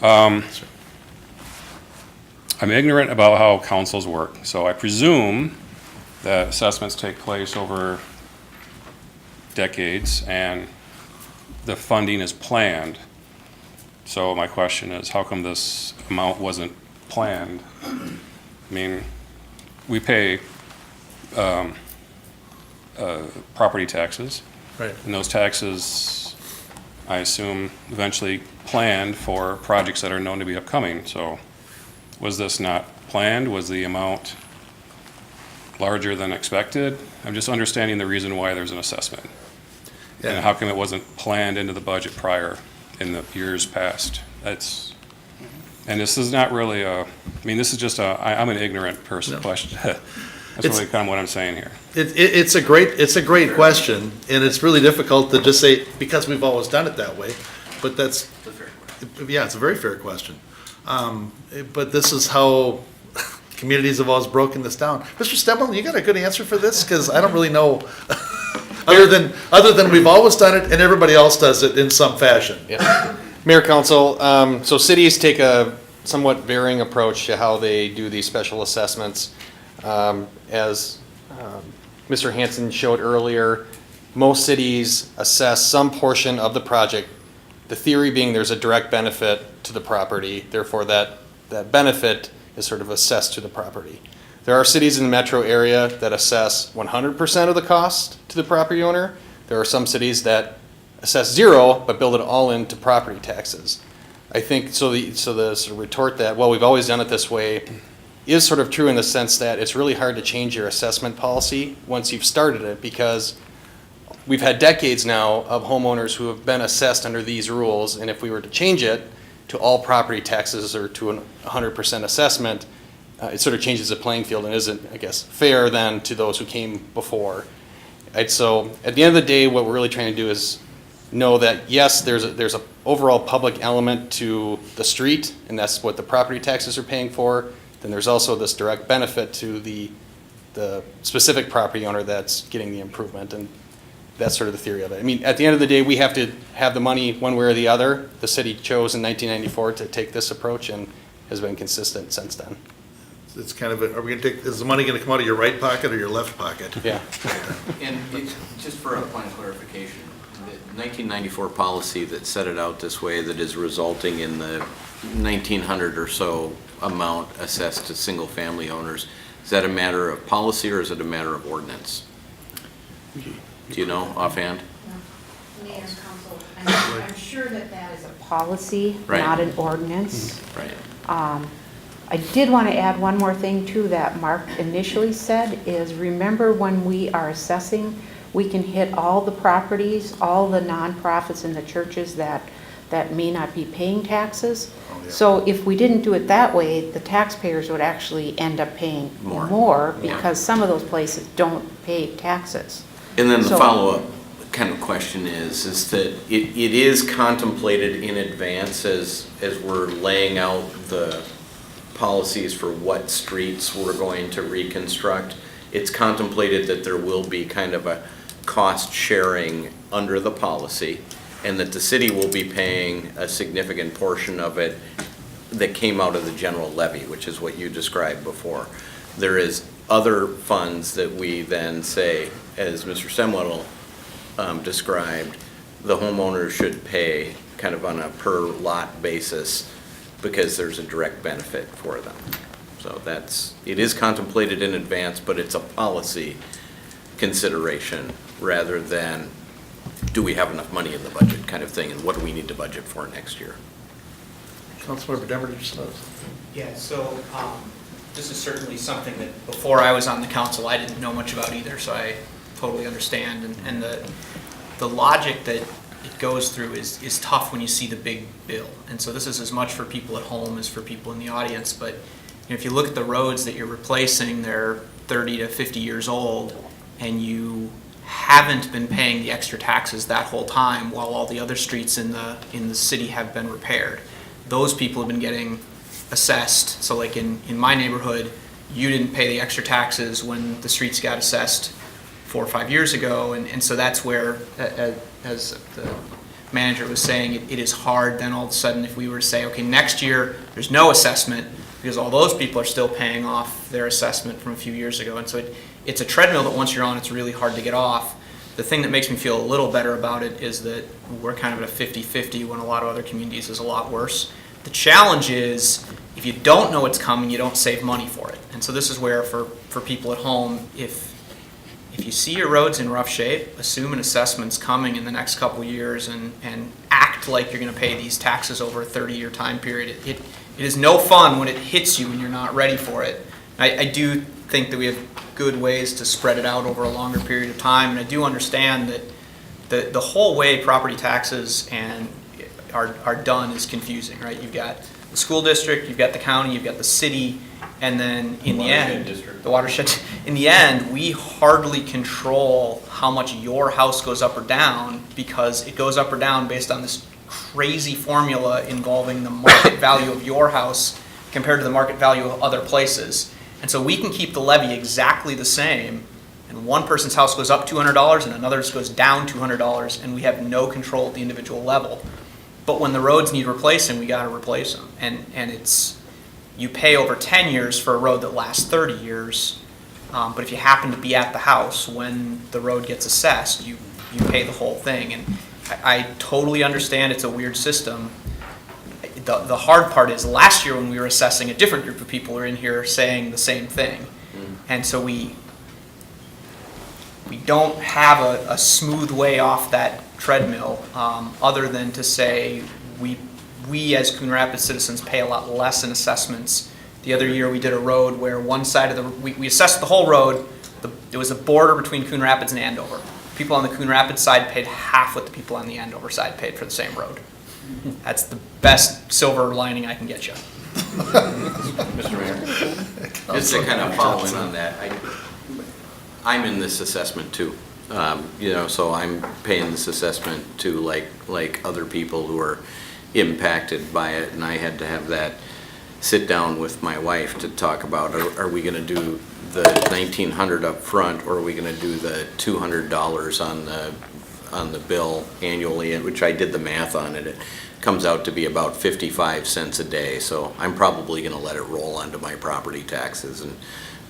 I'm ignorant about how councils work, so I presume that assessments take place over decades and the funding is planned. So my question is, how come this amount wasn't planned? I mean, we pay property taxes. Right. And those taxes, I assume, eventually planned for projects that are known to be upcoming. So Was this not planned? Was the amount larger than expected? I'm just understanding the reason why there's an assessment. Yeah. And how come it wasn't planned into the budget prior in the years past? And this is not really this is just I'm an ignorant person question. That's really kind of what I'm saying here. It's a great question, and it's really difficult to just say, because we've always done it that way, but that's, yeah, it's a very fair question. But this is how communities have always broken this down. Mr. Stemmel, you got a good answer for this? Because I don't really know, other than we've always done it and everybody else does it in some fashion. Yeah. Mayor, Council, so cities take a somewhat varying approach to how they do these special assessments. As Mr. Hansen showed earlier, most cities assess some portion of the project, the theory being there's a direct benefit to the property, therefore that benefit is sort of assessed to the property. There are cities in the metro area that assess 100% of the cost to the property owner. There are some cities that assess zero, but build it all into property taxes. I think, so the sort of retort that, well, we've always done it this way, is sort of true in the sense that it's really hard to change your assessment policy once you've started it, because we've had decades now of homeowners who have been assessed under these rules, and if we were to change it to all property taxes or to a 100% assessment, it sort of changes the playing field and isn't, I guess, fair then to those who came before. Right, so at the end of the day, what we're really trying to do is know that, yes, there's a overall public element to the street, and that's what the property taxes are paying for. Then there's also this direct benefit to the specific property owner that's getting the improvement, and that's sort of the theory of it. I mean, at the end of the day, we have to have the money one way or the other. The city chose in 1994 to take this approach and has been consistent since then. It's kind of, is the money going to come out of your right pocket or your left pocket? Yeah. And just for a point of clarification, the 1994 policy that set it out this way, that is resulting in the 1,900 or so amount assessed to single-family owners, is that a matter of policy or is it a matter of ordinance? Do you know offhand? Mayor, Council, I'm sure that is a policy, Right. not an ordinance. Right. I did want to add one more thing too that Mark initially said, is remember when we are assessing, we can hit all the properties, all the nonprofits and the churches that may not be paying taxes. Oh, yeah. So if we didn't do it that way, the taxpayers would actually end up paying more because some of those places don't pay taxes. And then the So- follow-up kind of question is that it is contemplated in advance as we're laying out the policies for what streets we're going to reconstruct. It's contemplated that there will be kind of a cost sharing under the policy, and that the city will be paying a significant portion of it that came out of the general levy, which is what you described before. There is other funds that we then say, as Mr. Semwell described, the homeowners should pay kind of on a per lot basis because there's a direct benefit for them. So it is contemplated in advance, but it's a policy consideration rather than do we have enough money in the budget kind of thing, and what do we need to budget for next year? Councilmember Demmer, did you say? Yeah, so this is certainly something that before I was on the council, I didn't know much about either, so I totally understand. And the logic that it goes through is tough when you see the big bill. And so this is as much for people at home as for people in the audience. But if you look at the roads that you're replacing, they're 30 to 50 years old, and you haven't been paying the extra taxes that whole time while all the other streets in the city have been repaired. Those people have been getting assessed. So like in my neighborhood, you didn't pay the extra taxes when the streets got assessed 4 or 5 years ago, and so that's where, as the manager was saying, it is hard then all of a sudden if we were to say, okay, next year there's no assessment because all those people are still paying off their assessment from a few years ago, and so it's a treadmill that once you're on, it's really hard to get off. The thing that makes me feel a little better about it is that we're kind of at a 50-50 when a lot of other communities is a lot worse. The challenge is if you don't know it's coming, you don't save money for it. And so this is where for people at home, if you see your roads in rough shape, assume an assessment's coming in the next couple of years and act like you're going to pay these taxes over a 30-year time period. it is no fun when it hits you and you're not ready for it. I do think that we have good ways to spread it out over a longer period of time, and I do understand that the whole way property taxes are done is confusing, right? You've got the school district, you've got the county, you've got the city, and then in the end, the watershed. In the end, we hardly control how much your house goes up or down, because it goes up or down based on this crazy formula involving the market value of your house compared to the market value of other places. And so we can keep the levy exactly the same, and one person's house goes up $200 and another's goes down $200, and we have no control at the individual level. But when the roads need replacing, we gotta replace them. And it's, you pay over 10 years for a road that lasts 30 years, but if you happen to be at the house when the road gets assessed, you pay the whole thing. And I totally understand it's a weird system. The hard part is last year when we were assessing, a different group of people were in here saying the same thing. And so we don't have a smooth way off that treadmill, other than to say we as Coon Rapids citizens pay a lot less in assessments. The other year we did a road where one side of the, we assessed the whole road. It was a border between Coon Rapids and Andover. People on the Coon Rapids side paid half what the people on the Andover side paid for the same road. That's the best silver lining I can get you. Mr. Mayor, just to kind of follow in on that, I'm in this assessment too. So I'm paying this assessment too, like other people who are impacted by it, and I had to have that sit down with my wife to talk about, are we gonna do the $1,900 up front, or are we gonna do the $200 on the bill annually, which I did the math on it. It comes out to be about 55 cents a day, so I'm probably gonna let it roll onto my property taxes and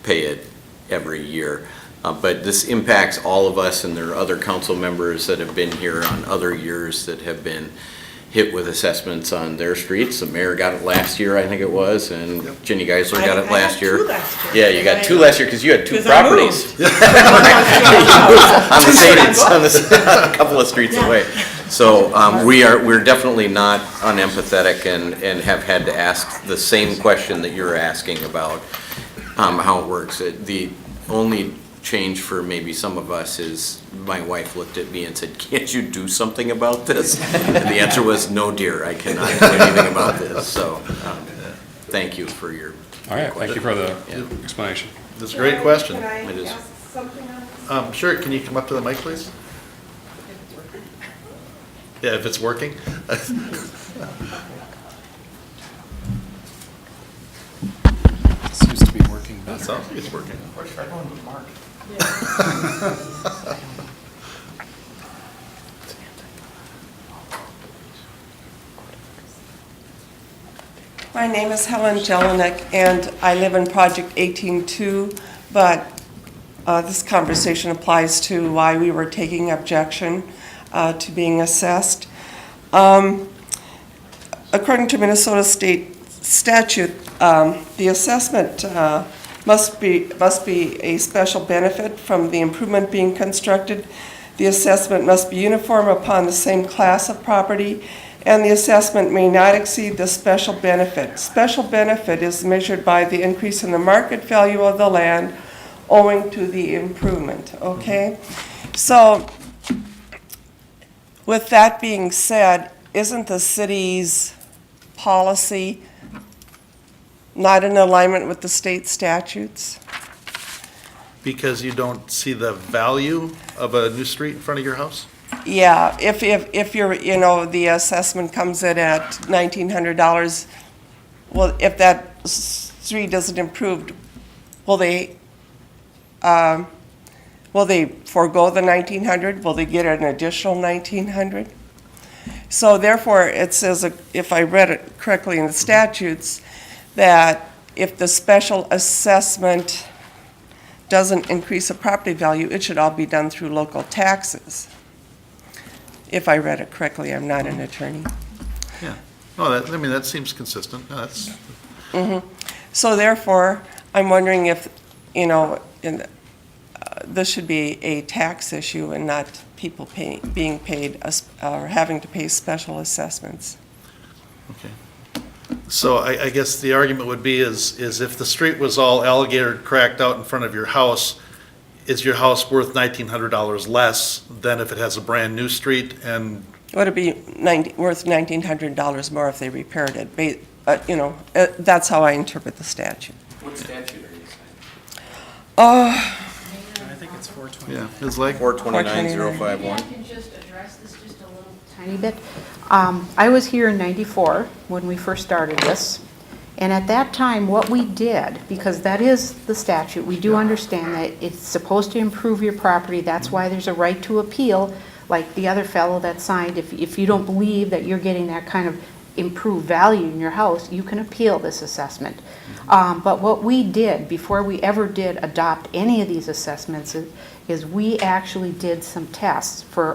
pay it every year. But this impacts all of us, and there are other council members that have been here on other years that have been hit with assessments on their streets. The mayor got it last year, I think it was, and Jenny Geisler got it last year. Yeah, you got 2 last year because you had 2 properties. On the same, a couple of streets away. So we're definitely not unempathetic and have had to ask the same question that you're asking about how it works. The only change for maybe some of us is my wife looked at me and said, can't you do something about this? And the answer was, no dear, I cannot do anything about this. So thank you for your All right, question. thank you for the explanation. That's a great question. Can I It is. ask something on this? Sure, can you come up to the mic, please? Yeah, if it's working. Seems to be working That better. sounds like it's working. My name is Helen Jelinek, and I live in Project 18-2, but this conversation applies to why we were taking objection to being assessed. According to Minnesota state statute, the assessment must be a special benefit from the improvement being constructed. The assessment must be uniform upon the same class of property, and the assessment may not exceed the special benefit. Special benefit is measured by the increase in the market value of the land owing to the improvement, okay? So, with that being said, isn't the city's policy not in alignment with the state statutes? Because you don't see the value of a new street in front of your house? Yeah, if you're, the assessment comes in at $1,900, well, if that street isn't improved, will they forego the $1,900? Will they get an additional $1,900? So therefore, it says, if I read it correctly in the statutes, that if the special assessment doesn't increase the property value, it should all be done through local taxes. If I read it correctly, I'm not an attorney. Yeah. No, that seems consistent. No, that's, So therefore, I'm wondering if, this should be a tax issue and not people being paid or having to pay special assessments. okay. So I guess the argument would be is if the street was all alligator cracked out in front of your house, is your house worth $1,900 less than if it has a brand-new street and Would it be worth $1,900 more if they repaired it? That's how I interpret the statute. What statute are you saying? I think it's 420. yeah, it's like 429051. I can just address this just a little tiny bit. I was here in '94 when we first started this, and at that time, what we did, because that is the statute, we do understand that it's supposed to improve your property, that's why there's a right to appeal, like the other fellow that signed, if you don't believe that you're getting that kind of improved value in your house, you can appeal this assessment. But what we did, before we ever did adopt any of these assessments, is we actually did some tests for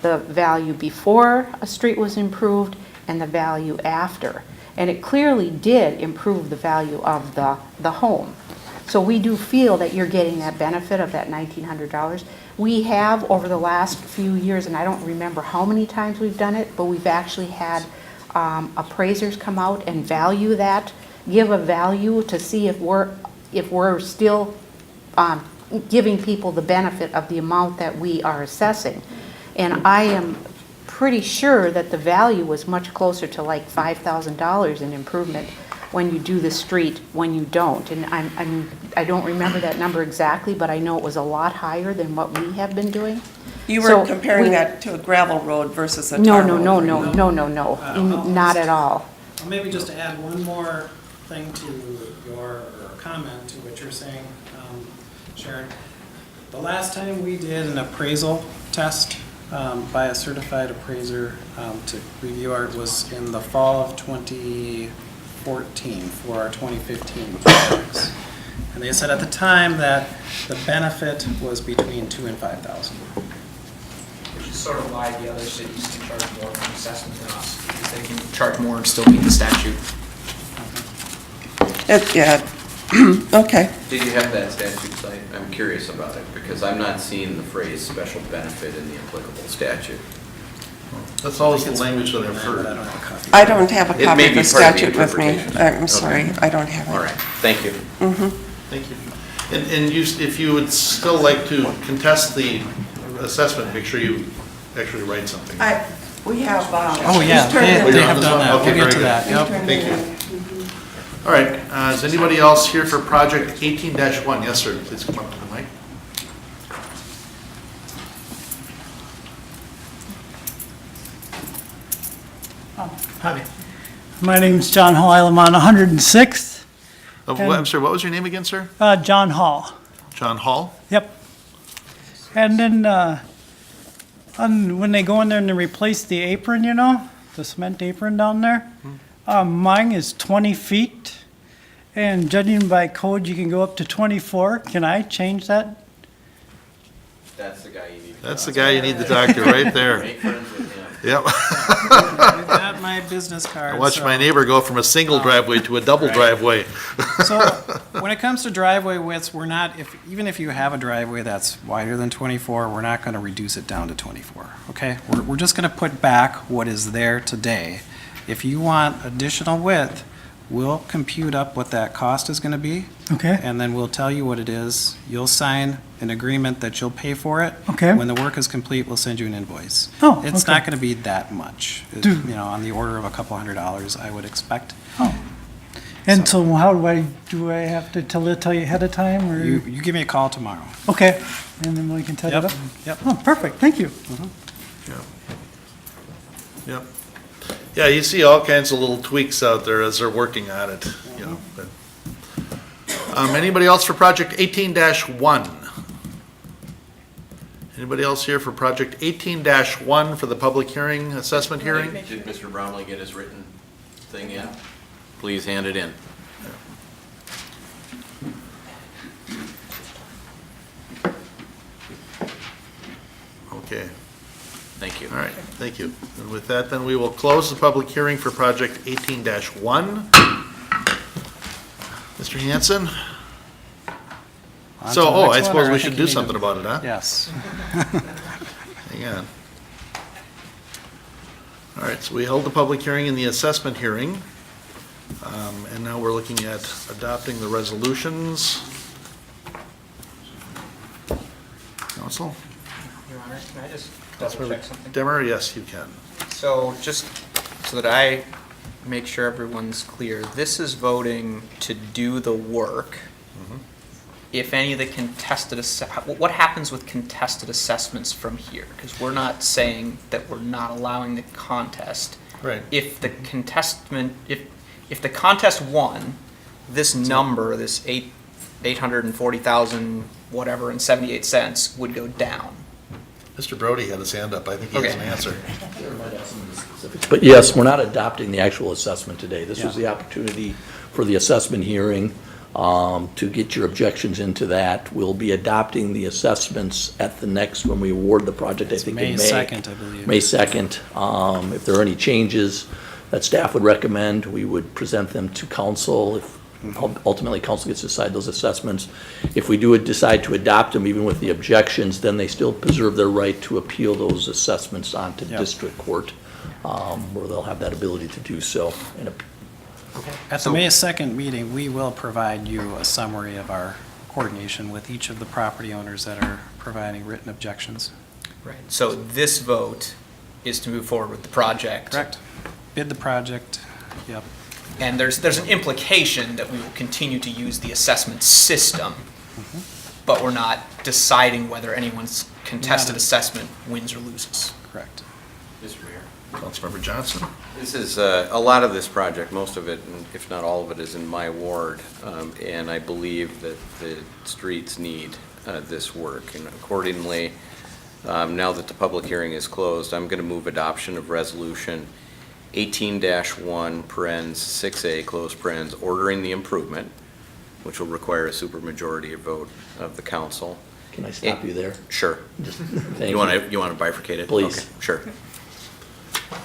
the value before a street was improved and the value after. And it clearly did improve the value of the home. So we do feel that you're getting that benefit of that $1,900. We have, over the last few years, and I don't remember how many times we've done it, but we've actually had appraisers come out and value that, give a value to see if we're still giving people the benefit of the amount that we are assessing. And I am pretty sure that the value was much closer to like $5,000 in improvement when you do the street, when you don't. And I don't remember that number exactly, but I know it was a lot higher than what we have been doing. You were comparing that to a gravel road versus a tar road? No, not at all. Well, maybe just to add one more thing to your comment to what you're saying, Sharon. The last time we did an appraisal test by a certified appraiser to review art was in the fall of 2014 for our 2015 projects. And they said at the time that the benefit was between $2,000 and $5,000. Which is sort of why the other cities can charge more for assessment than us, because they can charge more and still meet the statute. Yeah, okay. Did you have that statute site? I'm curious about it, because I'm not seeing the phrase special benefit in the applicable statute. that's always the language that I've heard. I don't have a It copy may of be the part of the statute with me. interpretation. I'm sorry, I don't have it. All right, thank you. Thank you. And if you would still like to contest the assessment, make sure you actually write something. We have. Oh, yeah, they have done that. Okay, We'll get very to good. that. Yep. Thank you. All right, is anybody else here for project 18-1? Yes, sir, please come up to the mic. Hi. My name's John Hall. I live on 106th. I'm sorry, what was your name again, sir? John Hall. John Hall? Yep. And then when they go in there and they replace the apron, the cement apron down there, mine is 20 feet. And judging by code, you can go up to 24. Can I change that? That's the guy you need. That's the guy you need to talk to right there. Make friends with him. Yep. You've got my business card. I watched so- my neighbor go from a single driveway to a double driveway. So, when it comes to driveway widths, we're not, even if you have a driveway that's wider than 24, we're not gonna reduce it down to 24, okay? We're just gonna put back what is there today. If you want additional width, we'll compute up what that cost is gonna be. Okay. And then we'll tell you what it is. You'll sign an agreement that you'll pay for it. Okay. When the work is complete, we'll send you an invoice. Oh, It's okay. not gonna be that much, on the order of a couple $100, I would expect. Oh. And so how do I have to tell you ahead of time or? You give me a call tomorrow. Okay, and then we can set it Yep, up? yep. Oh, perfect, thank you. Yep. Yeah, you see all kinds of little tweaks out there as they're working on it, but. Anybody else for project 18-1? Anybody else here for project 18-1 for the public hearing, assessment hearing? Did Mr. Bromley get his written thing in? Please hand it in. Okay. Thank you. All right, thank you. And with that, then we will close the public hearing for project 18-1. Mr. Hanson? On So, to the next I one, suppose or we think should you do need something to- about it, huh? Yes. Hang on. All right, so we held the public hearing in the assessment hearing. And now we're looking at adopting the resolutions. Council? Your Honor, can I just double check something? Demmer, yes, you can. So just so that I make sure everyone's clear, this is voting to do the work. If any of the contested, what happens with contested assessments from here? Because we're not saying that we're not allowing the contest. Right. If the contestment, if the contest won, this number, this 840,000 whatever and 78 cents would go down. Mr. Brody had his hand up. I think he has an answer. But yes, we're not adopting the actual assessment today. This was the opportunity for the assessment hearing to get your objections into that. We'll be adopting the assessments at the next, when we award the project, I think in May. May 2nd, I believe. May 2nd. If there are any changes that staff would recommend, we would present them to council. If ultimately council gets to decide those assessments. If we do decide to adopt them, even with the objections, then they still preserve their right to appeal those assessments onto district court, where they'll have that ability to do so. At the May 2nd meeting, we will provide you a summary of our coordination with each of the property owners that are providing written objections. Right. So this vote is to move forward with the project. Correct. Bid the project, yep. And there's an implication that we will continue to use the assessment system, but we're not deciding whether anyone's contested assessment wins or loses. Correct. Mr. Mayor. Councilmember Johnson? This is, a lot of this project, most of it, and if not all of it, is in my ward. And I believe that the streets need this work. And accordingly, now that the public hearing is closed, I'm going to move adoption of resolution 18-1, parens 6A, close parens, ordering the improvement, which will require a supermajority vote of the council. Can I stop you there? Sure. Thank You want to bifurcate it? Please. Okay, sure.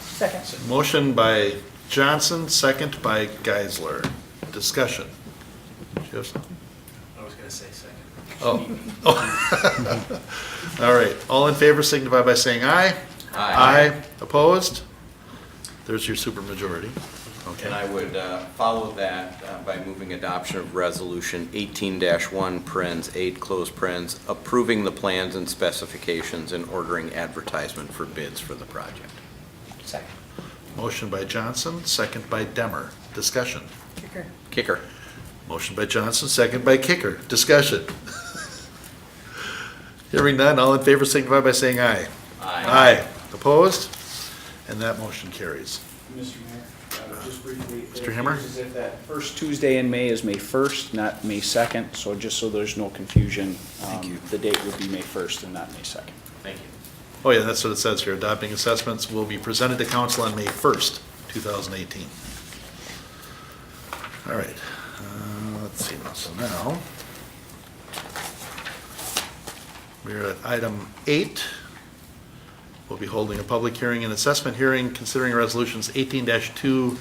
Second. Motion by Johnson, second by Geisler. Discussion. Do you have something? I was gonna say second. Oh. All right. All in favor signify by saying aye. Aye. Opposed? There's your supermajority. Okay. And I would follow that by moving adoption of resolution 18-1, parens 8, close parens, approving the plans and specifications and ordering advertisement for bids for the project. Second. Motion by Johnson, second by Demmer. Discussion. Kicker. Motion by Johnson, second by Kicker. Discussion. Hearing none, all in favor signify by saying aye. Aye. Opposed? And that motion carries. Mr. Mayor, just briefly. Mr. Hammer? It appears as if that first Tuesday in May is May 1st, not May 2nd, so just so there's no confusion, the date would be May 1st and not May 2nd. Thank you. Oh, yeah, that's what it says here. Adopting assessments will be presented to council on May 1st, 2018. All right. Let's see. So now, we're at item 8. We'll be holding a public hearing and assessment hearing considering resolutions 18-2,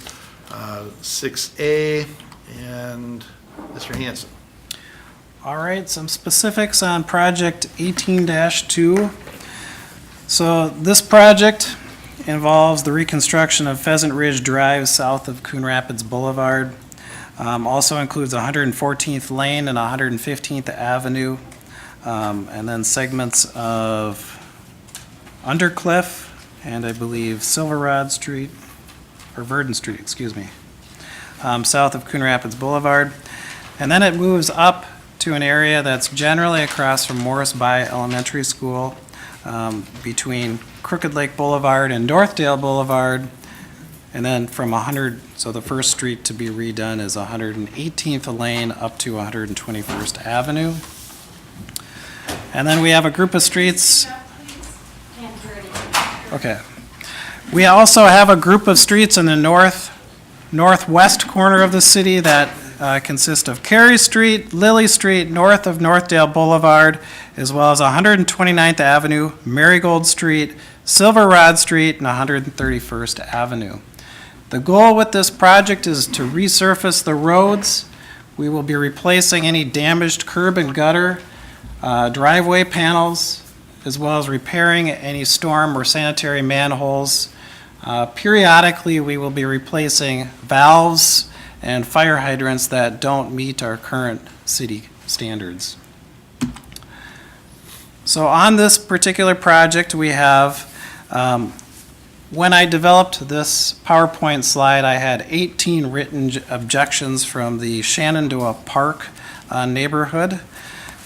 6A, and Mr. Hanson. All right, some specifics on project 18-2. So this project involves the reconstruction of Pheasant Ridge Drive south of Coon Rapids Boulevard. Also includes 114th Lane and 115th Avenue, and then segments of Undercliff and I believe Silverrod Street, or Verdon Street, excuse me, south of Coon Rapids Boulevard. And then it moves up to an area that's generally across from Morris Bay Elementary School, between Crooked Lake Boulevard and Northdale Boulevard. And then from so the first street to be redone is 118th Lane up to 121st Avenue. And then we have a group of streets. Okay. We also have a group of streets in the northwest corner of the city that consist of Carey Street, Lily Street, north of Northdale Boulevard, as well as 129th Avenue, Marigold Street, Silverrod Street, and 131st Avenue. The goal with this project is to resurface the roads. We will be replacing any damaged curb and gutter, driveway panels, as well as repairing any storm or sanitary manholes. Periodically, we will be replacing valves and fire hydrants that don't meet our current city standards. So on this particular project, we have, when I developed this PowerPoint slide, I had 18 written objections from the Shenandoah Park neighborhood.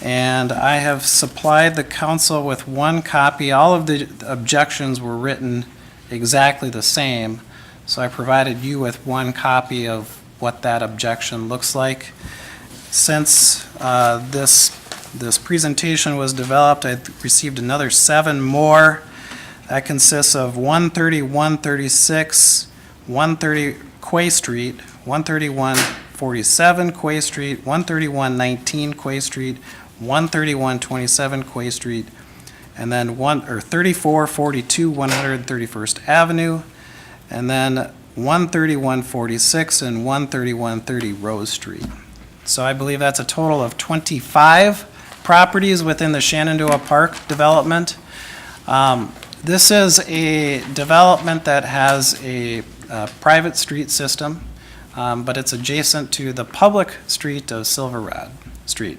And I have supplied the council with one copy. All of the objections were written exactly the same. So I provided you with one copy of what that objection looks like. Since this presentation was developed, I received another 7 more. That consists of 130, 136, 130 Quay Street, 13147 Quay Street, 13119 Quay Street, 13127 Quay Street, and then 3442 131st Avenue, and then 13146 and 13130 Rose Street. So I believe that's a total of 25 properties within the Shenandoah Park development. This is a development that has a private street system, but it's adjacent to the public street of Silverrod Street.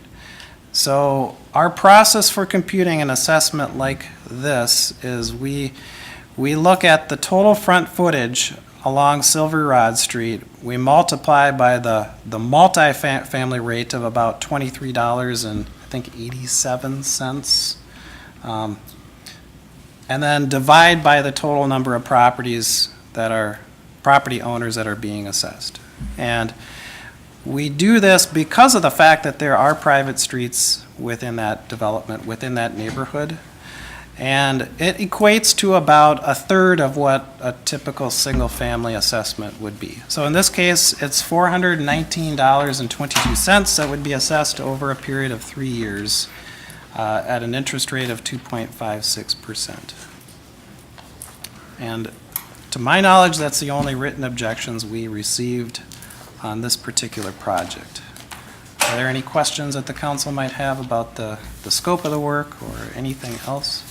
So our process for computing an assessment like this is we look at the total front footage along Silverrod Street. We multiply by the multi-family rate of about $23 and I think 87 cents. And then divide by the total number of properties that are property owners that are being assessed. And we do this because of the fact that there are private streets within that development, within that neighborhood. And it equates to about a third of what a typical single-family assessment would be. So in this case, it's $419.22 that would be assessed over a period of 3 years at an interest rate of 2.56%. And to my knowledge, that's the only written objections we received on this particular project. Are there any questions that the council might have about the scope of the work or anything else?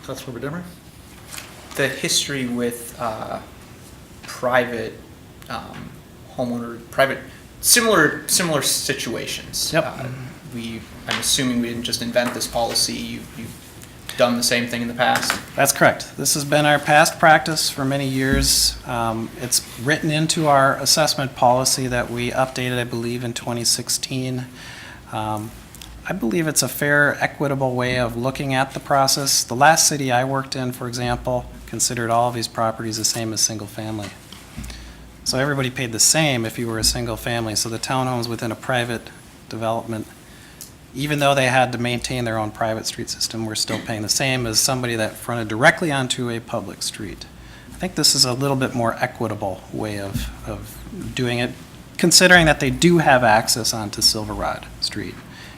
Councilmember Demmer? The history with private homeowner, similar situations. Yep. I'm assuming we didn't just invent this policy. You've done the same thing in the past? That's correct. This has been our past practice for many years. It's written into our assessment policy that we updated, I believe, in 2016. I believe it's a fair, equitable way of looking at the process. The last city I worked in, for example, considered all of these properties the same as single family. So everybody paid the same if you were a single family. So the townhomes within a private development, even though they had to maintain their own private street system, were still paying the same as somebody that fronted directly onto a public street. I think this is a little bit more equitable way of doing it, considering that they do have access onto Silverrod Street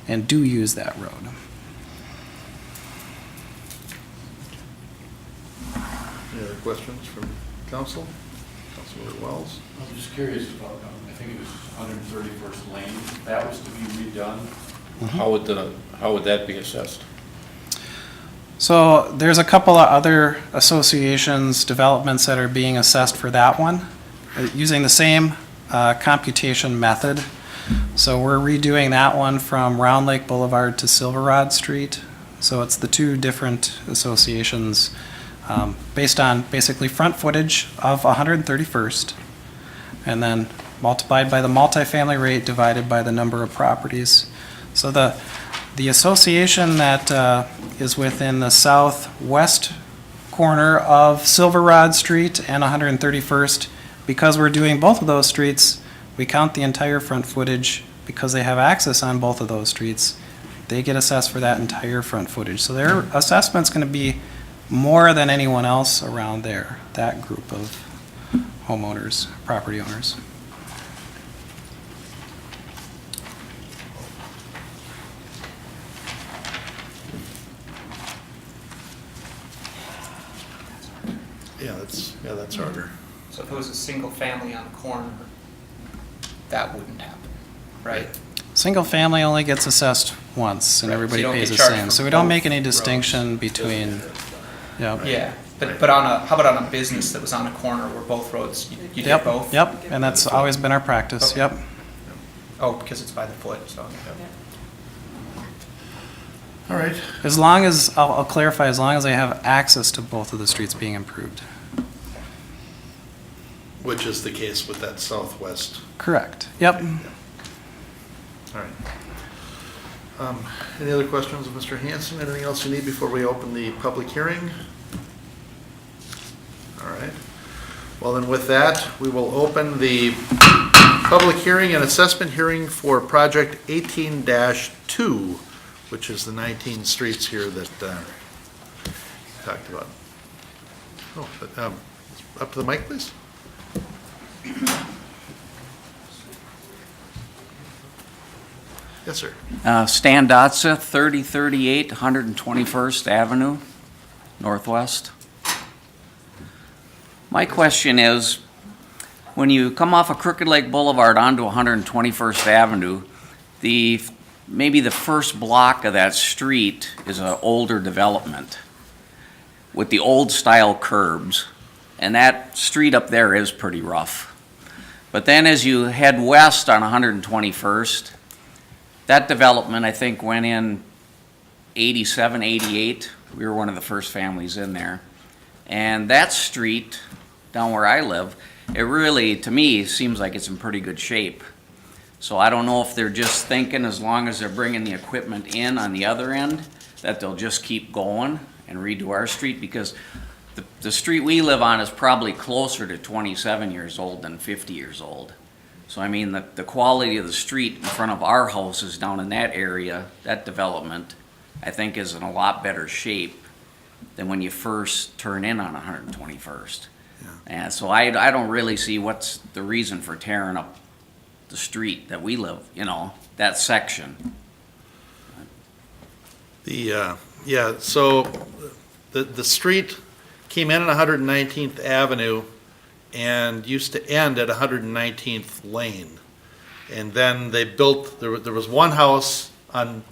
and do use that road. Any other questions from council? Councilmember Wells? I'm just curious about, I think it was 131st Lane, that was to be redone. How would that be assessed? So there's a couple of other associations, developments that are being assessed for that one, using the same computation method. So we're redoing that one from Round Lake Boulevard to Silverrod Street. So it's the two different associations based on basically front footage of 131st and then multiplied by the multifamily rate divided by the number of properties. So the association that is within the southwest corner of Silverrod Street and 131st, because we're doing both of those streets, we count the entire front footage. Because they have access on both of those streets, they get assessed for that entire front footage. So their assessment's going to be more than anyone else around there, that group of homeowners, property owners. Yeah, that's harder. So if it was a single family on the corner, that wouldn't happen, right? Single family only gets assessed once and Right, so everybody you don't pays get the charged same. for So we don't both make any roads. distinction between, yeah. Yeah, But on a, how about on a business that was on a corner where both roads, you did both? Yep, and that's always been our practice, Okay. yep. Oh, because it's by the foot, so. All right. As long as, I'll clarify, as long as they have access to both of the streets being improved. Which is the case with that southwest. Correct, yep. All right. Any other questions of Mr. Hanson? Anything else you need before we open the public hearing? All right. Well, then with that, we will open the public hearing and assessment hearing for project 18-2, which is the 19 streets here that talked about. Oh, but, up to the mic, please. Yes, sir. Stan Dotza, 3038 121st Avenue, Northwest. My question is, when you come off of Crooked Lake Boulevard onto 121st Avenue, maybe the first block of that street is an older development with the old style curbs, and that street up there is pretty rough. But then as you head west on 121st, that development, I think, went in 87, 88. We were one of the first families in there. And that street, down where I live, it really, to me, seems like it's in pretty good shape. So I don't know if they're just thinking as long as they're bringing the equipment in on the other end, that they'll just keep going and redo our street, because the street we live on is probably closer to 27 years old than 50 years old. So I mean, the quality of the street in front of our houses down in that area, that development, I think is in a lot better shape than when you first turn in on 121st. Yeah. And so I don't really see what's the reason for tearing up the street that we live, that section. So the street came in on 119th Avenue and used to end at 119th Lane. And then they built, there was one house on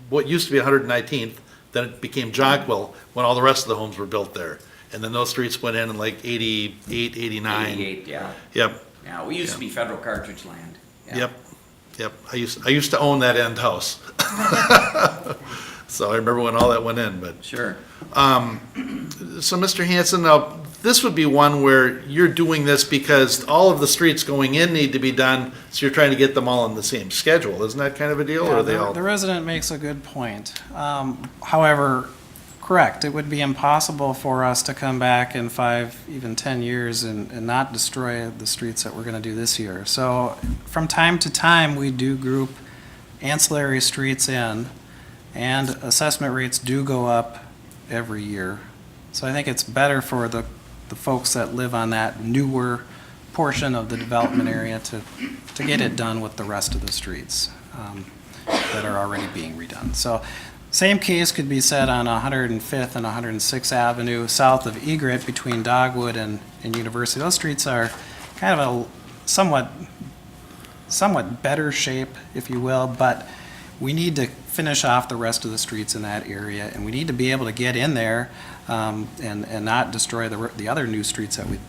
what used to be 119th, then it became Jonquil when all the rest of the homes were built there. And then those streets went in like 88, 89. 88, yeah. Yep. Yeah, we used to be federal cartridge land. Yeah. Yep. I used to own that end house. So I remember when all that went in, but. Sure. So Mr. Hanson, now, this would be one where you're doing this because all of the streets going in need to be done, so you're trying to get them all on the same schedule. Isn't that kind of a deal, or are they all? The resident makes a good point. However, correct, it would be impossible for us to come back in 5, even 10 years and not destroy the streets that we're going to do this year. So from time to time, we do group ancillary streets in, and assessment rates do go up every year. So I think it's better for the folks that live on that newer portion of the development area to get it done with the rest of the streets that are already being redone. So same case could be said on 105th and 106th Avenue south of Egret between Dogwood and University. Those streets are kind of a somewhat better shape, if you will, but we need to finish off the rest of the streets in that area, and we need to be able to get in there and not destroy the other new streets that we've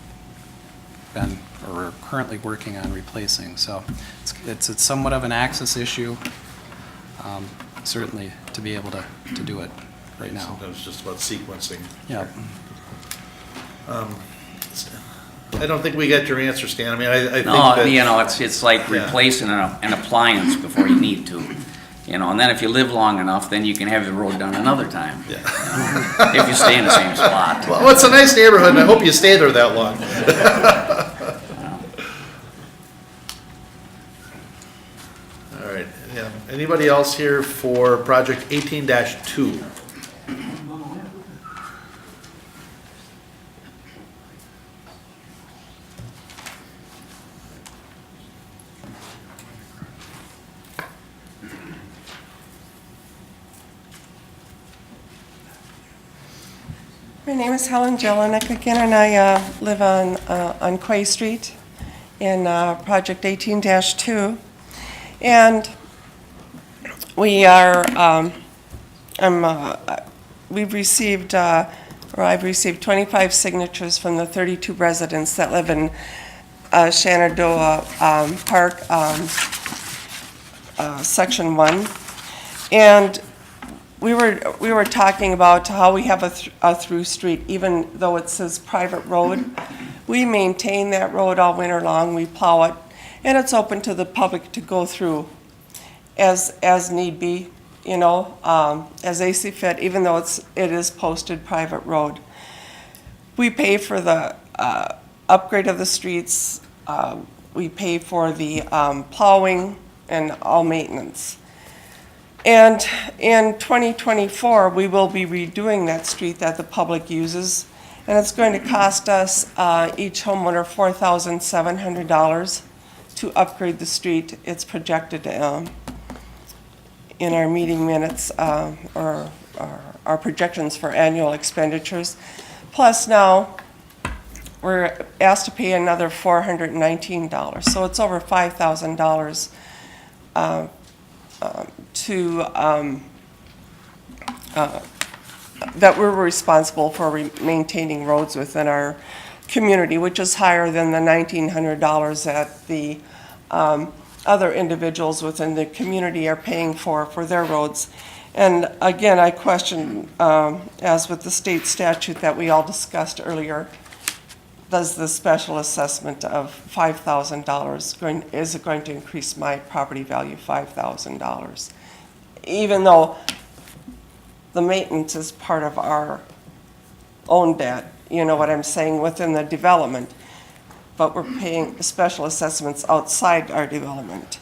been or are currently working on replacing. So it's somewhat of an access issue, certainly, to be able to do it right now. Sometimes it's just about sequencing. Yeah. I don't think we got your answer, Stan. I mean, I think No, that. it's like replacing an appliance before you need to. And then if you live long enough, then you can have the road done another time. Yeah. If you stay in the same spot. Well, it's a nice neighborhood, and I hope you stay there that long. All right, yeah. Anybody else here for project 18-2? My name is Helen Jelinek again, and I live on Quay Street in Project 18-2. And we are, we've received, or or I've received 25 signatures from the 32 residents that live in Shenandoah Park, Section 1. And we were talking about how we have a through street, even though it says private road. We maintain that road all winter long, we plow it, and it's open to the public to go through as need be, you know, as they see fit, even though it is posted private road. We pay for the upgrade of the streets, we pay for the plowing and all maintenance. And in 2024, we will be redoing that street that the public uses, and it's going to cost us each homeowner $4,700 to upgrade the street. It's projected in our meeting minutes or our projections for annual expenditures. Plus now, we're asked to pay another $419, so it's over $5,000 that we're responsible for maintaining roads within our community, which is higher than the $1,900 that the other individuals within the community are paying for their roads. And again, I question, as with the state statute that we all discussed earlier, does the special assessment of $5,000 is it going to increase my property value $5,000? Even though the maintenance is part of our own debt, you know what I'm saying, within the development, but we're paying special assessments outside our development.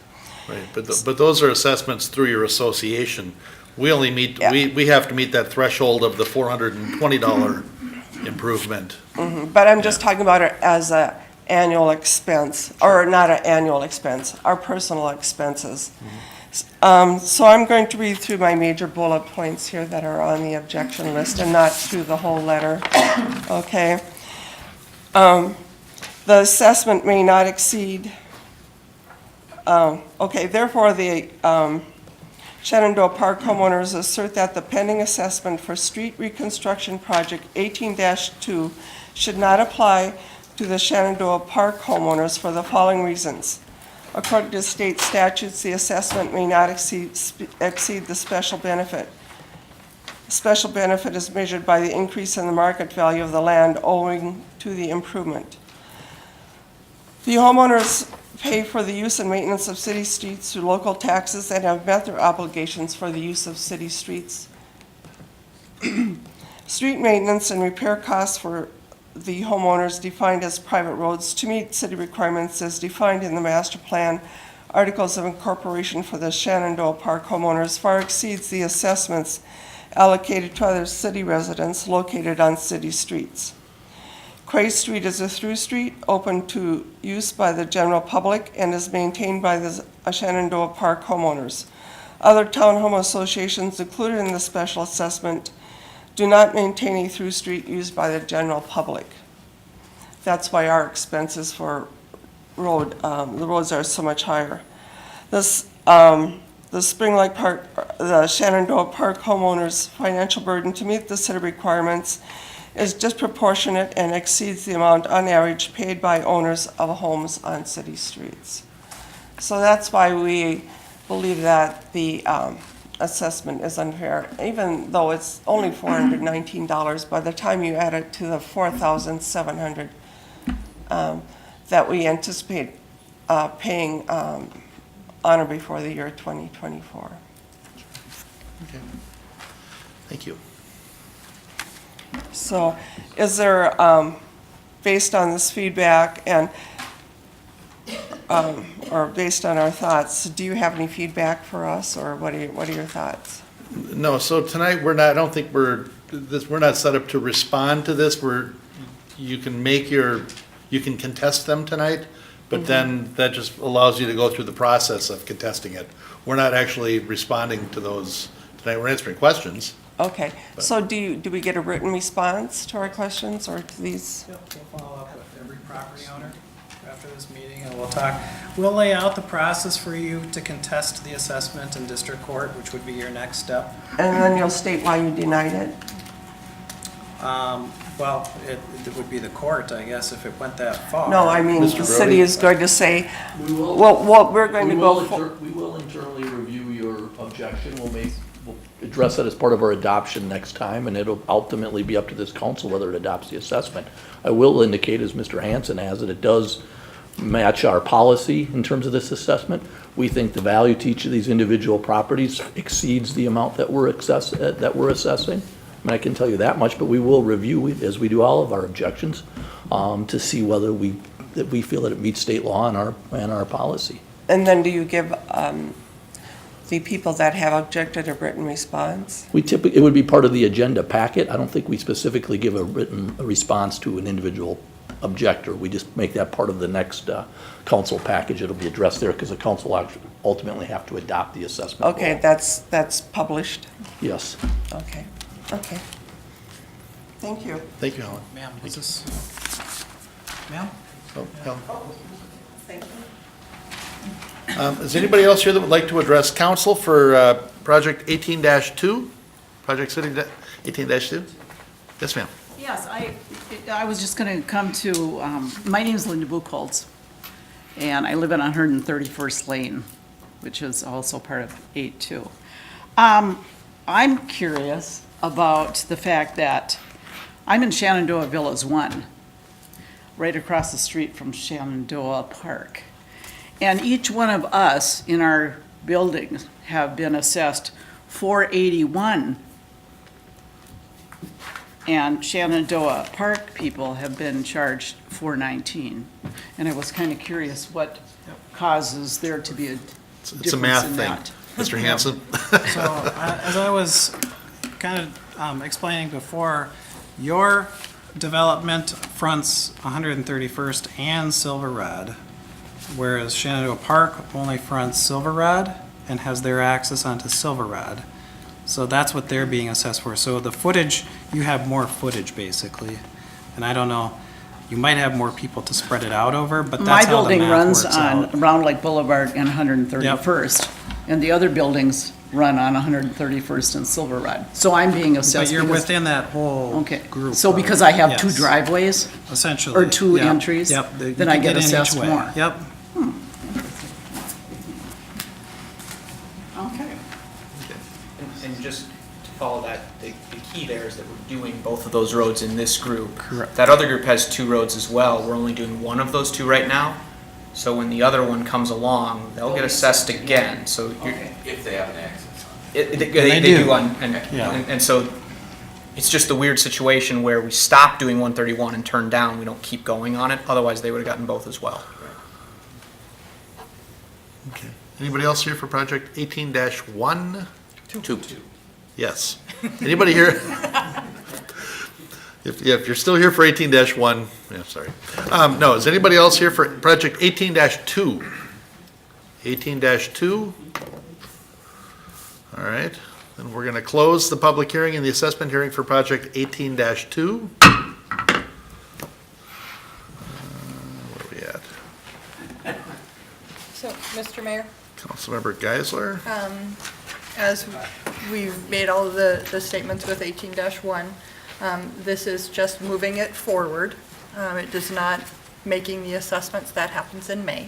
Right, but those are assessments through your association. We only meet, we have to meet that threshold of the $420 improvement. But I'm just talking about it as a annual expense, or not an annual expense, our personal expenses. So I'm going to read through my major bullet points here that are on the objection list and not through the whole letter, okay? The assessment may not exceed, therefore the Shenandoah Park homeowners assert that the pending assessment for street reconstruction project 18-2 should not apply to the Shenandoah Park homeowners for the following reasons. According to state statutes, the assessment may not exceed the special benefit. Special benefit is measured by the increase in the market value of the land owing to the improvement. The homeowners pay for the use and maintenance of city streets through local taxes and have met their obligations for the use of city streets. Street maintenance and repair costs for the homeowners defined as private roads to meet city requirements as defined in the master plan articles of incorporation for the Shenandoah Park homeowners far exceeds the assessments allocated to other city residents located on city streets. Cray Street is a through street open to use by the general public and is maintained by the Shenandoah Park homeowners. Other townhome associations included in the special assessment do not maintain a through street used by the general public. That's why our expenses for the roads are so much higher. The Spring Lake Park, the Shenandoah Park homeowners' financial burden to meet the city requirements is disproportionate and exceeds the amount on average paid by owners of homes on city streets. So that's why we believe that the assessment is unfair, even though it's only $419. By the time you add it to the $4,700 that we anticipate paying on or before the year 2024. Okay. Thank you. So is there, based on this feedback and or based on our thoughts, do you have any feedback for us, or what are your thoughts? No, so tonight I don't think we're not set up to respond to this. You can contest them tonight, but then that just allows you to go through the process of contesting it. We're not actually responding to those tonight. We're answering questions. Okay, so do we get a written response to our questions or to these? Yep, we'll follow up with every property owner after this meeting, and we'll talk. We'll lay out the process for you to contest the assessment in district court, which would be your next step. And then you'll state why you denied it? Well, it would be the court, I guess, if it went that far. No, I mean, Mr. the Brody? city is going to say, We will. well, we're going to go for. We will internally review your objection. We'll address that as part of our adoption next time, and it'll ultimately be up to this council whether it adopts the assessment. I will indicate, as Mr. Hanson has, that it does match our policy in terms of this assessment. We think the value to each of these individual properties exceeds the amount that we're assessing. I mean, I can tell you that much, but we will review, as we do all of our objections, to see whether we feel that it meets state law and our policy. And then do you give the people that have objected a written response? It would be part of the agenda packet. I don't think we specifically give a written response to an individual objector. We just make that part of the next council package. It'll be addressed there because the council actually ultimately have to adopt the assessment. Okay, that's published? Yes. Okay, okay. Thank you. Thank you, Helen. Ma'am, is this, ma'am? Oh, Helen. Thank you. Is anybody else here that would like to address council for project 18-2? Project City 18-2? Yes, ma'am. Yes, I was just going to come to, my name is Linda Buchholz, and I live on 131st Lane, which is also part of 8-2. I'm curious about the fact that I'm in Shenandoah Villas 1, right across the street from Shenandoah Park. And each one of us in our buildings have been assessed $481. And Shenandoah Park people have been charged $419. And I was kind of curious what causes there to be a It's a difference math in thing. that. Mr. Hanson? So, as I was kind of explaining before, your development fronts 131st and Silver Rod, whereas Shenandoah Park only fronts Silver Rod and has their access onto Silver Rod. So that's what they're being assessed for. So the footage, you have more footage basically. And I don't know, you might have more people to spread it out over, but My that's how the building math runs works on out. Round Lake Boulevard and 131st. And the other buildings run on 131st and Silver Rod. So I'm being assessed. But you're because- within that whole Okay, group. so because I have two Yes. driveways? Essentially. Or two Yep, entries? Yep. You Then can I get in each assessed way. more? Yep. Okay. And just to follow that, the key there is that we're doing both of those roads in this group. Correct. That other group has two roads as well. We're only doing one of those two right now. So when the other one comes along, they'll get assessed again, so you're. If they have an access. They do. do Yeah. and so it's just a weird situation where we stop doing 131 and turn down, we don't keep going on it, otherwise they would have gotten both as well. Okay. Anybody else here for project 18-1? Two. Yes. Anybody here? If you're still here for 18-1, yeah, sorry. No, is anybody else here for project 18-2? 18-2? All right, then we're gonna close the public hearing and the assessment hearing for project 18-2. Where are we at? So, Mr. Mayor, Councilmember Geisler? as we've made all of the statements with 18-1, this is just moving it forward. It does not making the assessments. That happens in May.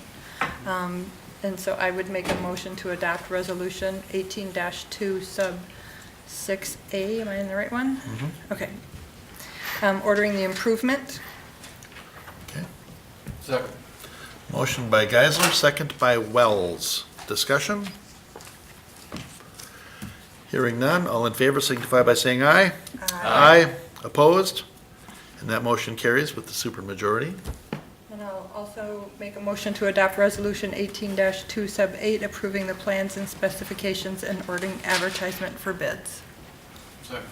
And so I would make a motion to adopt resolution 18-2 sub 6A. Am I in the right one? Mm-hmm. Okay. Ordering the improvement. Okay. Second. Motion by Geisler, second by Wells. Discussion? Hearing none, all in favor signify by saying aye. Aye. Opposed? And that motion carries with the supermajority. And I'll also make a motion to adopt resolution 18-2 sub 8, approving the plans and specifications and ordering advertisement for bids. Second.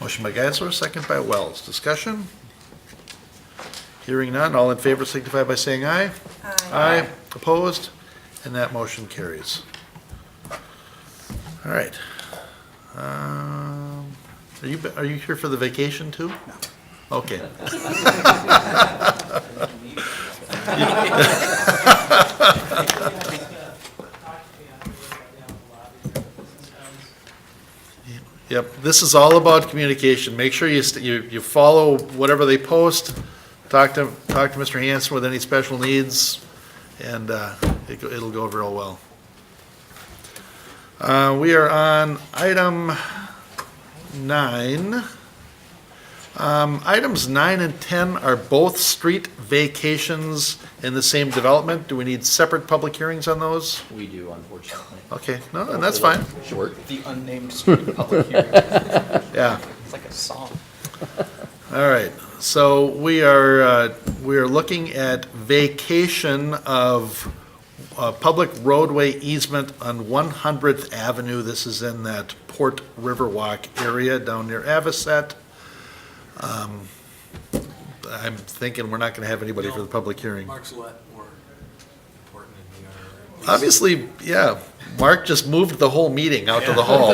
Motion by Geisler, second by Wells. Discussion? Hearing none, all in favor signify by saying aye. Aye. Opposed? And that motion carries. All right. Are you here for the vacation too? No. Okay. Yep, this is all about communication. Make sure you follow whatever they post. Talk to Mr. Hanson with any special needs, and it'll go real well. We are on item 9. Items 9 and 10 are both street vacations in the same development. Do we need separate public hearings on those? We do, unfortunately. Okay, no, and that's fine. Short. The unnamed street public hearing. Yeah. It's like a song. All right, so we are looking at vacation of public roadway easement on 100th Avenue. This is in that Port Riverwalk area down near Avocet. I'm thinking we're not going to have anybody for the public hearing. Mark's a lot more important than we are. Obviously, yeah, Mark just moved the whole meeting out to the hall.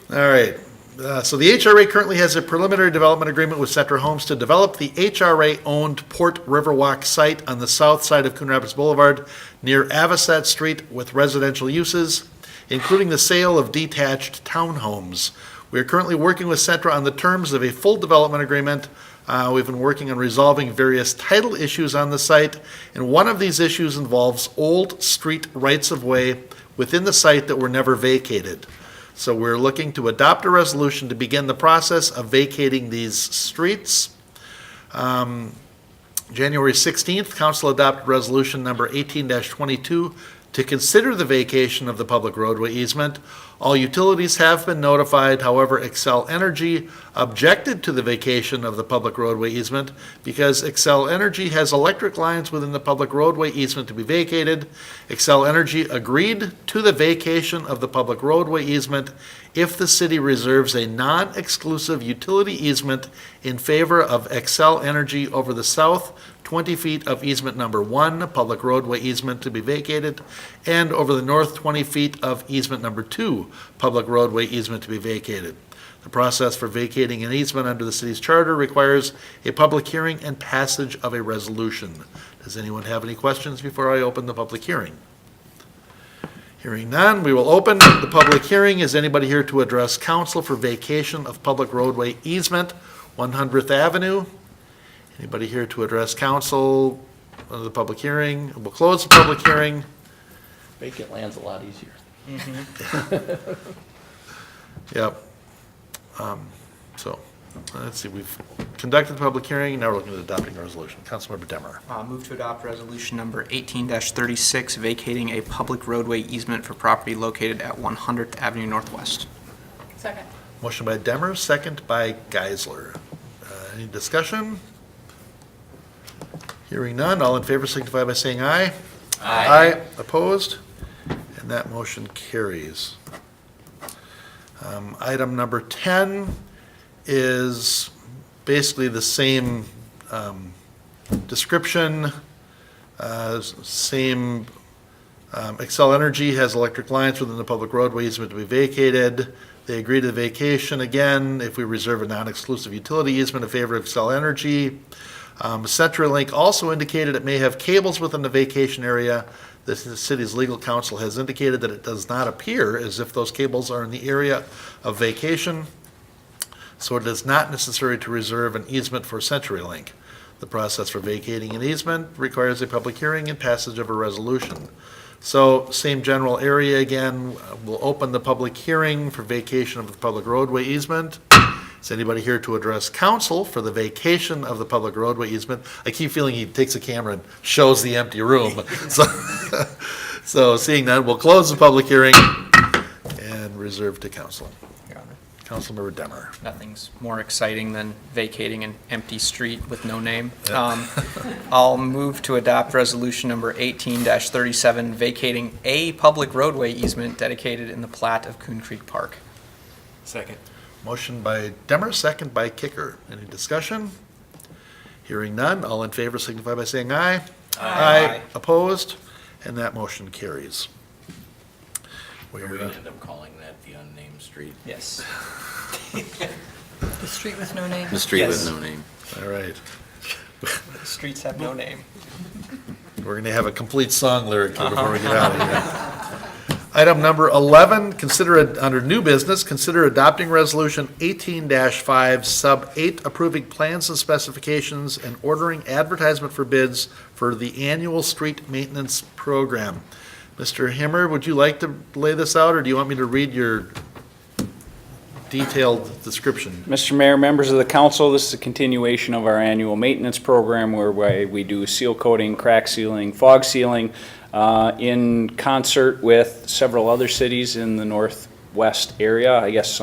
All right, so the HRA currently has a preliminary development agreement with Centra Homes to develop the HRA-owned Port Riverwalk site on the south side of Coon Rapids Boulevard near Avocet Street with residential uses, including the sale of detached townhomes. We are currently working with Centra on the terms of a full development agreement. We've been working on resolving various title issues on the site, and one of these issues involves old street rights-of-way within the site that were never vacated. So we're looking to adopt a resolution to begin the process of vacating these streets. January 16th, Council adopted resolution number 18-22 to consider the vacation of the public roadway easement. All utilities have been notified. However, Xcel Energy objected to the vacation of the public roadway easement because Xcel Energy has electric lines within the public roadway easement to be vacated. Xcel Energy agreed to the vacation of the public roadway easement if the city reserves a non-exclusive utility easement in favor of Xcel Energy over the south 20 feet of easement number 1, public roadway easement to be vacated, and over the north 20 feet of easement number 2, public roadway easement to be vacated. The process for vacating an easement under the city's charter requires a public hearing and passage of a resolution. Does anyone have any questions before I open the public hearing? Hearing none, we will open the public hearing. Is anybody here to address council for vacation of public roadway easement, 100th Avenue? Anybody here to address council on the public hearing? We'll close the public hearing. Vacant land's a lot easier. Yep. So, let's see, we've conducted the public hearing, now we're looking at adopting the resolution. Councilmember Demmer. Move to adopt resolution number 18-36, vacating a public roadway easement for property located at 100th Avenue Northwest. Second. Motion by Demmer, second by Geisler. Any discussion? Hearing none, all in favor signify by saying aye. Aye. Opposed? And that motion carries. Item number 10 is basically the same description, same, Xcel Energy has electric lines within the public roadway easement to be vacated. They agree to the vacation again if we reserve a non-exclusive utility easement in favor of Xcel Energy. CenturyLink also indicated it may have cables within the vacation area. The city's legal counsel has indicated that it does not appear as if those cables are in the area of vacation, so it is not necessary to reserve an easement for CenturyLink. The process for vacating an easement requires a public hearing and passage of a resolution. So, same general area again. We'll open the public hearing for vacation of the public roadway easement. Is anybody here to address council for the vacation of the public roadway easement? I keep feeling he takes a camera and shows the empty room. So seeing that, we'll close the public hearing and reserve to council. Your Honor. Councilmember Demmer. Nothing's more exciting than vacating an empty street with no name. I'll move to adopt resolution number 18-37, vacating a public roadway easement dedicated in the plat of Coon Creek Park. Second. Motion by Demmer, second by Kicker. Any discussion? Hearing none, all in favor signify by saying aye. Aye. Opposed? And that motion carries. We're going to end up calling that the unnamed street. Yes. The street with no name. The street with no name. All right. The streets have no name. We're going to have a complete song lyric here before we get out of here. Item number 11, under new business, consider adopting resolution 18-5 sub 8 approving plans and specifications and ordering advertisement for bids for the annual street maintenance program. Mr. Himmer, would you like to lay this out, or do you want me to read your detailed description? Mr. Mayor, members of the council, this is a continuation of our annual maintenance program where we do seal coating, crack sealing, fog sealing, in concert with several other cities in the northwest area. I guess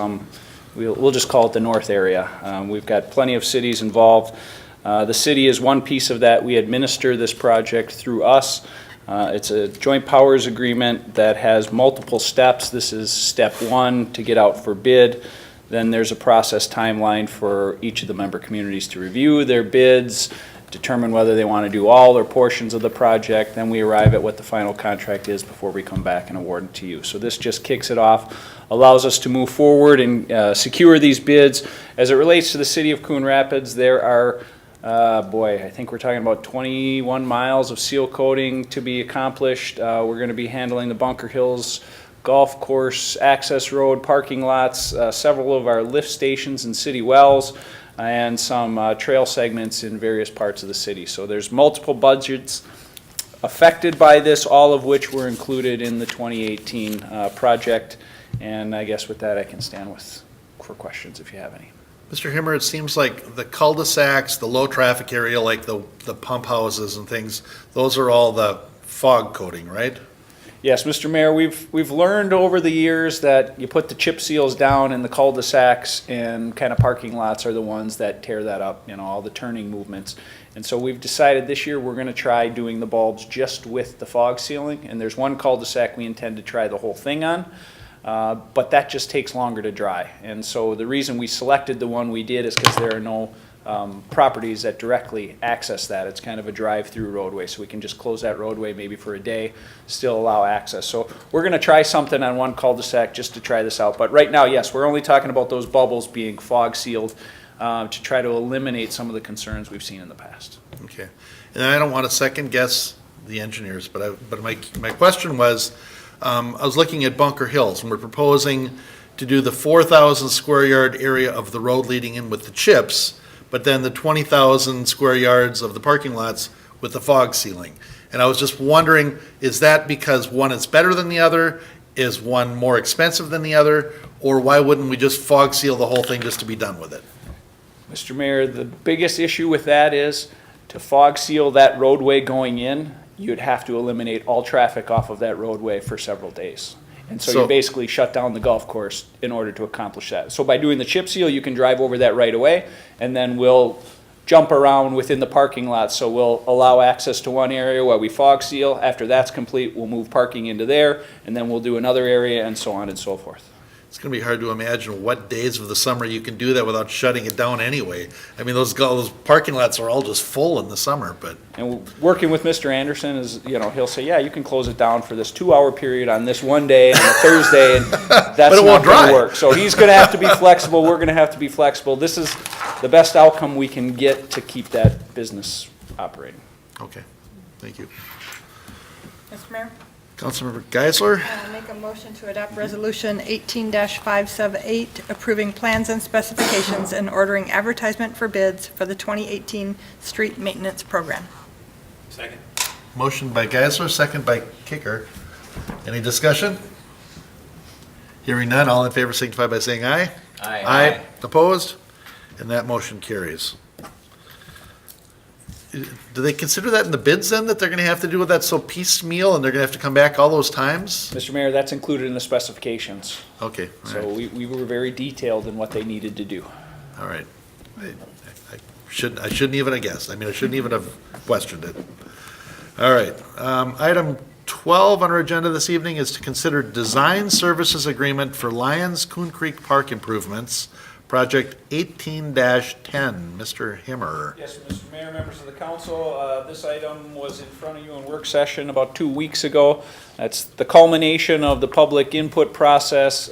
we'll just call it the north area. We've got plenty of cities involved. The city is one piece of that. We administer this project through us. It's a joint powers agreement that has multiple steps. This is step 1 to get out for bid. Then there's a process timeline for each of the member communities to review their bids, determine whether they want to do all or portions of the project. Then we arrive at what the final contract is before we come back and award it to you. So this just kicks it off, allows us to move forward and secure these bids. As it relates to the city of Coon Rapids, there are I think we're talking about 21 miles of seal coating to be accomplished. We're going to be handling the Bunker Hills Golf Course, access road, parking lots, several of our lift stations and city wells, and some trail segments in various parts of the city. So there's multiple budgets affected by this, all of which were included in the 2018 project. And I guess with that, I can stand for questions if you have any. Mr. Himmer, it seems like the cul-de-sacs, the low traffic area, like the pump houses and things, those are all the fog coating, right? Yes, Mr. Mayor, we've learned over the years that you put the chip seals down in the cul-de-sacs, and kind of parking lots are the ones that tear that up, all the turning movements. And so we've decided this year we're going to try doing the bulbs just with the fog sealing, and there's one cul-de-sac we intend to try the whole thing on. But that just takes longer to dry. And so the reason we selected the one we did is because there are no properties that directly access that. It's kind of a drive-through roadway, so we can just close that roadway maybe for a day, still allow access. So we're going to try something on one cul-de-sac just to try this out. But right now, yes, we're only talking about those bubbles being fog sealed to try to eliminate some of the concerns we've seen in the past. Okay. And I don't want to second guess the engineers, but my question was, I was looking at Bunker Hills, and we're proposing to do the 4,000 square yard area of the road leading in with the chips, but then the 20,000 square yards of the parking lots with the fog sealing. And I was just wondering, is that because one is better than the other? Is one more expensive than the other? Or why wouldn't we just fog seal the whole thing just to be done with it? Mr. Mayor, the biggest issue with that is to fog seal that roadway going in, you'd have to eliminate all traffic off of that roadway for several days. And so you basically shut down the golf course in order to accomplish that. So by doing the chip seal, you can drive over that right away, and then we'll jump around within the parking lot. So we'll allow access to one area while we fog seal. After that's complete, we'll move parking into there, and then we'll do another area, and so on and so forth. It's going to be hard to imagine what days of the summer you can do that without shutting it down anyway. I mean, those parking lots are all just full in the summer, but. And working with Mr. Anderson is, he'll say, yeah, you can close it down for this 2-hour period on this one day on a Thursday, and that's not going to work. So he's going to have to be flexible. We're going to have to be flexible. This is the best outcome we can get to keep that business operating. Okay, thank you. Mr. Mayor? Councilmember Geisler? I'll make a motion to adopt Resolution 18-578, approving plans and specifications and ordering advertisement for bids for the 2018 street maintenance program. Second. Motion by Geisler, second by Kicker. Any discussion? Hearing none, all in favor signify by saying aye. Aye. Aye. Opposed? And that motion carries. Do they consider that in the bids then, that they're going to have to do with that so piecemeal and they're going to have to come back all those times? Mr. Mayor, that's included in the specifications. Okay. So we were very detailed in what they needed to do. All right. I shouldn't even have guessed. I mean, I shouldn't even have questioned it. All right. Item 12 on our agenda this evening is to consider design services agreement for Lions Coon Creek Park improvements, project 18-10. Mr. Himmer. Yes, Mr. Mayor, members of the council, this item was in front of you in work session about 2 weeks ago. That's the culmination of the public input process.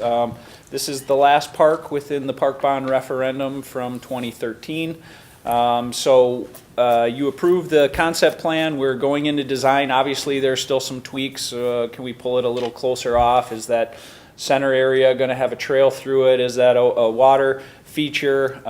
This is the last park within the park bond referendum from 2013. So you approved the concept plan, we're going into design, obviously there's still some tweaks. Can we pull it a little closer off? Is that center area gonna have a trail through it? Is that a water feature?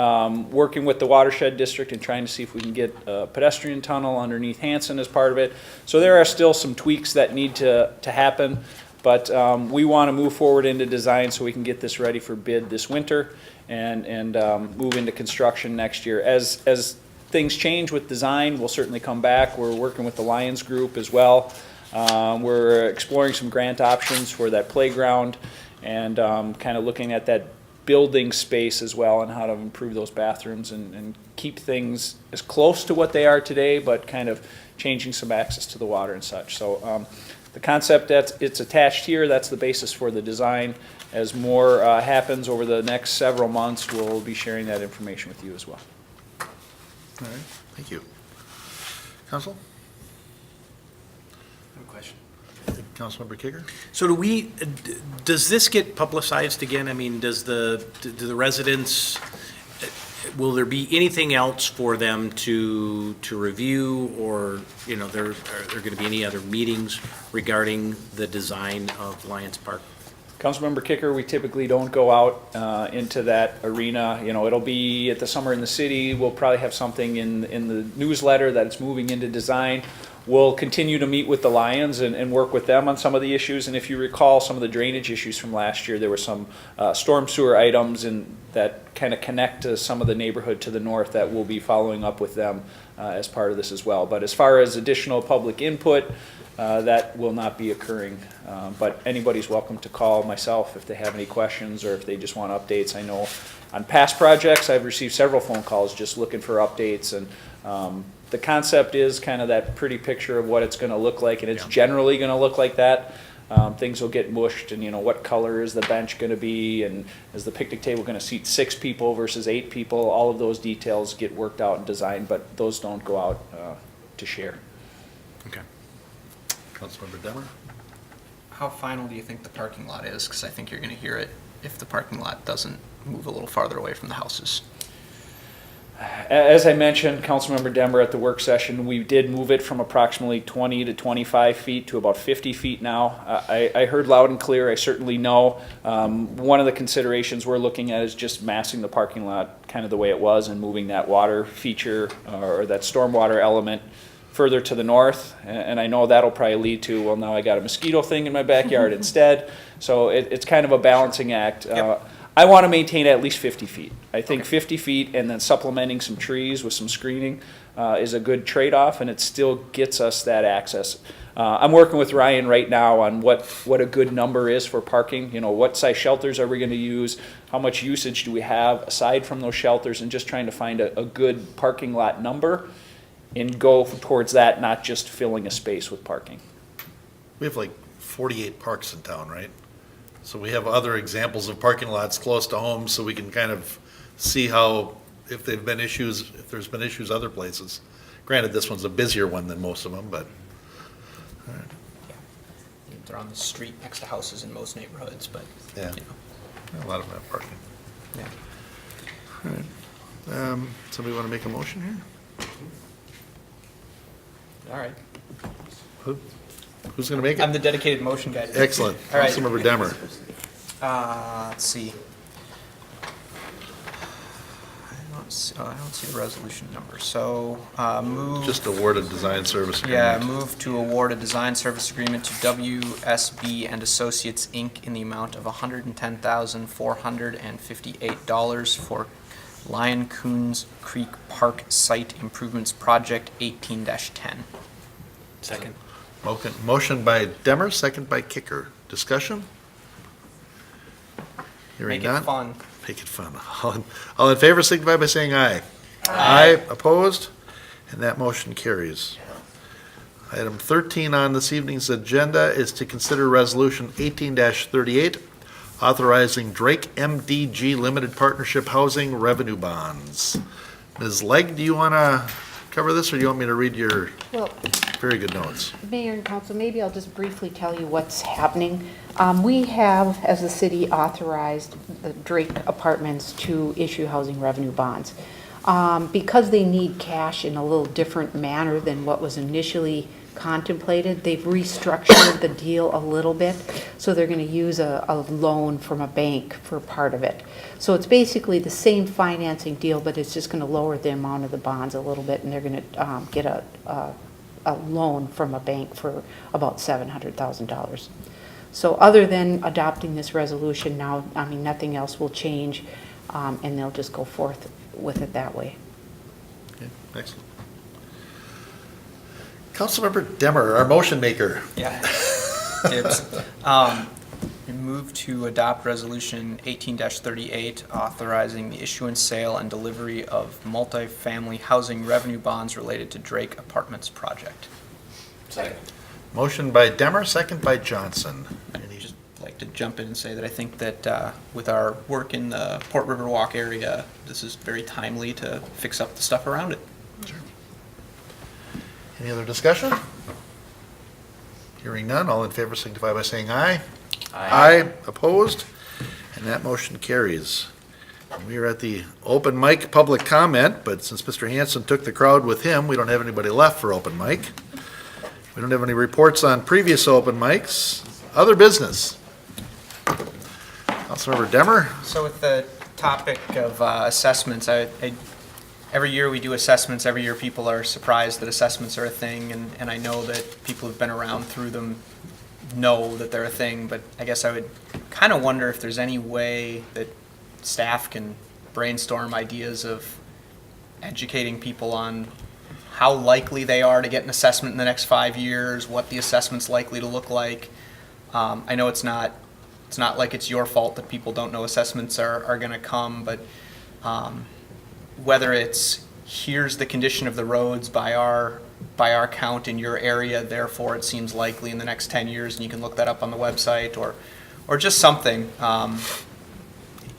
Working with the watershed district and trying to see if we can get a pedestrian tunnel underneath Hanson as part of it. So there are still some tweaks that need to happen, but we want to move forward into design so we can get this ready for bid this winter and move into construction next year. As things change with design, we'll certainly come back. We're working with the Lions Group as well. We're exploring some grant options for that playground and kind of looking at that building space as well and how to improve those bathrooms and keep things as close to what they are today, but kind of changing some access to the water and such. So the concept it's attached here, that's the basis for the design. As more happens over the next several months, we'll be sharing that information with you as well. All right, thank you. Council? No question. Councilmember Kicker? So does this get publicized again? I mean, do the residents, will there be anything else for them to review, or, you know, are there going to be any other meetings regarding the design of Lions Park? Councilmember Kicker, we typically don't go out into that arena. You know, it'll be at the Summer in the City. We'll probably have something in the newsletter that it's moving into design. We'll continue to meet with the Lions and work with them on some of the issues. And if you recall some of the drainage issues from last year, there were some storm sewer items that kind of connect to some of the neighborhood to the north that we'll be following up with them as part of this as well. But as far as additional public input, that will not be occurring. But anybody's welcome to call myself if they have any questions or if they just want updates. I know on past projects, I've received several phone calls just looking for updates, and the concept is kind of that pretty picture of what it's going to look like, and it's generally going to look like that. Things will get mushed, and, you know, what color is the bench going to be, and is the picnic table going to seat 6 people versus 8 people? All of those details get worked out and designed, but those don't go out to share. Okay. Councilmember Demmer? How final do you think the parking lot is? Because I think you're going to hear it if the parking lot doesn't move a little farther away from the houses. As I mentioned, Councilmember Demmer, at the work session, we did move it from approximately 20 to 25 feet to about 50 feet now. I heard loud and clear, I certainly know. One of the considerations we're looking at is just massing the parking lot kind of the way it was and moving that water feature or that stormwater element further to the north. And I know that'll probably lead to, well, now I got a mosquito thing in my backyard instead. So it's kind of a balancing act. I want to maintain at least 50 feet. I think 50 feet and then supplementing some trees with some screening is a good trade-off, and it still gets us that access. I'm working with Ryan right now on what a good number is for parking. You know, what size shelters are we going to use? How much usage do we have aside from those shelters? And just trying to find a good parking lot number and go towards that, not just filling a space with parking. We have like 48 parks in town, right? So we have other examples of parking lots close to home, so we can kind of see how, if there's been issues other places. Granted, this one's a busier one than most of them, but. All right. Yeah. They're on the street next to houses in most neighborhoods, but, Yeah. you know. A lot of them have parking. Yeah. All right. Somebody want to make a motion here? All right. Who's going to make it? I'm the dedicated motion guy. Excellent. All right. Councilmember Demmer. Let's see. I don't see the resolution number, so move. Just award a design service agreement. Yeah, move to award a design service agreement to WSB and Associates, Inc. in the amount of $110,458 for Lion Coons Creek Park Site Improvements Project 18-10. Second. Motion by Demmer, second by Kicker. Discussion? Hearing Make it none? fun. Make it fun. All in favor, signify by saying aye. Aye. Opposed? And that motion carries. Item 13 on this evening's agenda is to consider Resolution 18-38, authorizing Drake MDG Limited Partnership Housing Revenue Bonds. Ms. Legg, do you want to cover this, or do you want me to read your very good notes? Mayor and Council, maybe I'll just briefly tell you what's happening. We have, as a city, authorized the Drake Apartments to issue housing revenue bonds. Because they need cash in a little different manner than what was initially contemplated, they've restructured the deal a little bit, so they're gonna use a loan from a bank for part of it. So it's basically the same financing deal, but it's just gonna lower the amount of the bonds a little bit, and they're gonna get a loan from a bank for about $700,000. So other than adopting this resolution now, I mean, nothing else will change, and they'll just go forth with it that way. Okay, excellent. Councilmember Demmer, our motion maker. Yeah. Dibs. We move to adopt Resolution 18-38, authorizing the issuance, sale, and delivery of multifamily housing revenue bonds related to Drake Apartments project. Second. Motion by Demmer, second by Johnson. I'd just like to jump in and say that I think that with our work in the Port Riverwalk area, this is very timely to fix up the stuff around it. Any other discussion? Hearing none, all in favor signify by saying aye. Aye. Opposed? And that motion carries. We are at the open mic public comment, but since Mr. Hanson took the crowd with him, we don't have anybody left for open mic. We don't have any reports on previous open mics. Other business. Councilmember Demmer? So with the topic of assessments, every year we do assessments. Every year people are surprised that assessments are a thing, and I know that people who've been around through them know that they're a thing, but I guess I would kind of wonder if there's any way that staff can brainstorm ideas of educating people on how likely they are to get an assessment in the next 5 years, what the assessment's likely to look like. I know it's not like it's your fault that people don't know assessments are going to come, but whether it's here's the condition of the roads by our count in your area, therefore it seems likely in the next 10 years, and you can look that up on the website, or just something.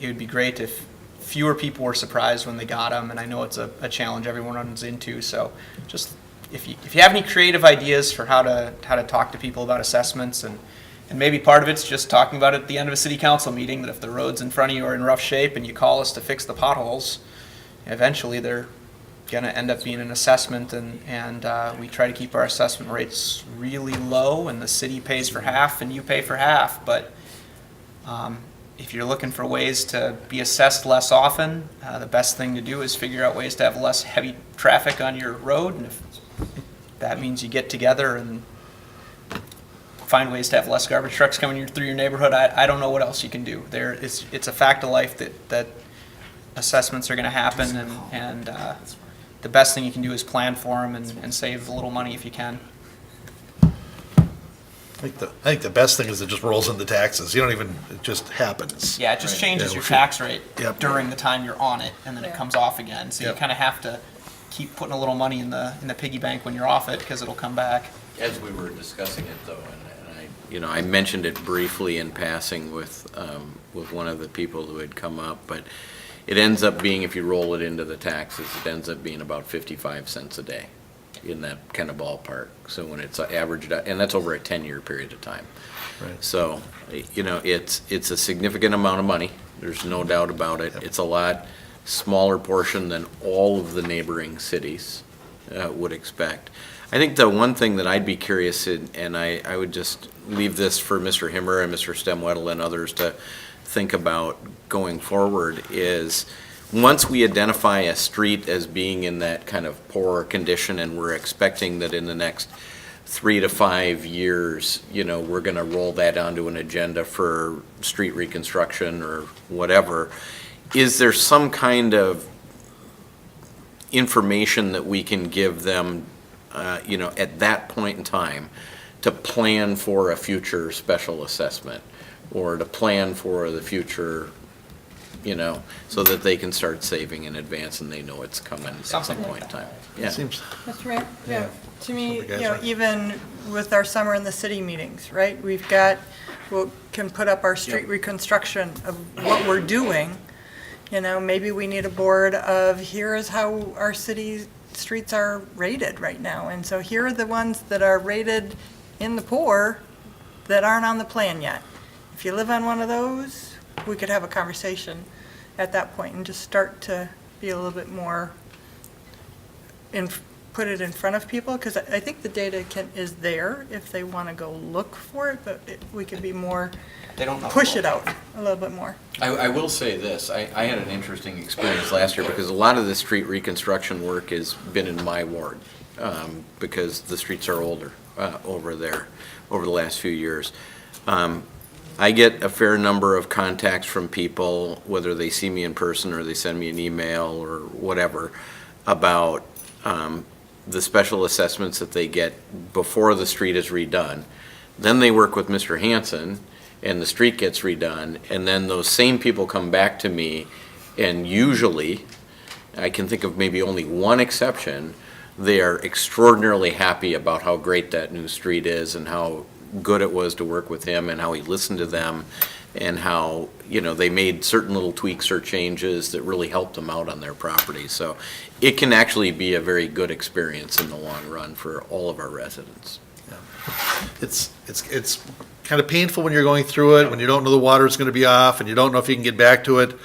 It would be great if fewer people were surprised when they got them, and I know it's a challenge everyone runs into, so just if you have any creative ideas for how to talk to people about assessments, and maybe part of it's just talking about it at the end of a city council meeting, that if the roads in front of you are in rough shape and you call us to fix the potholes, eventually they're going to end up being an assessment, and we try to keep our assessment rates really low, and the city pays for half and you pay for half. But if you're looking for ways to be assessed less often, the best thing to do is figure out ways to have less heavy traffic on your road, and if that means you get together and find ways to have less garbage trucks coming through your neighborhood, I don't know what else you can do. It's a fact of life that assessments are going to happen, and the best thing you can do is plan for them and save a little money if you can. I think the best thing is it just rolls into taxes. It just happens. Yeah, it just changes your tax rate during the time you're on it, and then it comes off again. So you kind of have to keep putting a little money in the piggy bank when you're off it, because it'll come back. As we were discussing it though, and I mentioned it briefly in passing with one of the people who had come up, but it ends up being, if you roll it into the taxes, it ends up being about 55 cents a day, in that kind of ballpark. So when it's averaged out, and that's over a 10-year period of time. Right. So, it's a significant amount of money. There's no doubt about it. It's a lot smaller portion than all of the neighboring cities would expect. I think the one thing that I'd be curious in, and I would just leave this for Mr. Himmer and Mr. Stemwedel and others to think about going forward, is once we identify a street as being in that kind of poor condition, and we're expecting that in the next 3 to 5 years, we're going to roll that onto an agenda for street reconstruction or whatever, is there some kind of information that we can give them, at that point in time, to plan for a future special assessment, or to plan for the future, so that they can start saving in advance and they know it's coming at some point in time. Yeah. Mr. Mayor? Yeah. To me, even with our summer in the city meetings, right? We can put up our street reconstruction of what we're doing. Maybe we need a board of, here is how our city streets are rated right now. And so here are the ones that are rated in the poor that aren't on the plan yet. If you live on one of those, we could have a conversation at that point and just start to be a little bit more, put it in front of people, because I think the data is there if they want to go look for it, but we could be more, They don't know. push it out a little bit more. I will say this, I had an interesting experience last year because a lot of the street reconstruction work has been in my ward, because the streets are older over there, over the last few years. I get a fair number of contacts from people, whether they see me in person or they send me an email or whatever, about the special assessments that they get before the street is redone. Then they work with Mr. Hansen, and the street gets redone, and then those same people come back to me, and usually, I can think of maybe only one exception, they are extraordinarily happy about how great that new street is and how good it was to work with him and how he listened to them and how, you know, they made certain little tweaks or changes that really helped them out on their property. So it can actually be a very good experience in the long run for all of our residents. It's kind of painful when you're going through it, when you don't know the water's going to be off and you don't know if you can get back to it,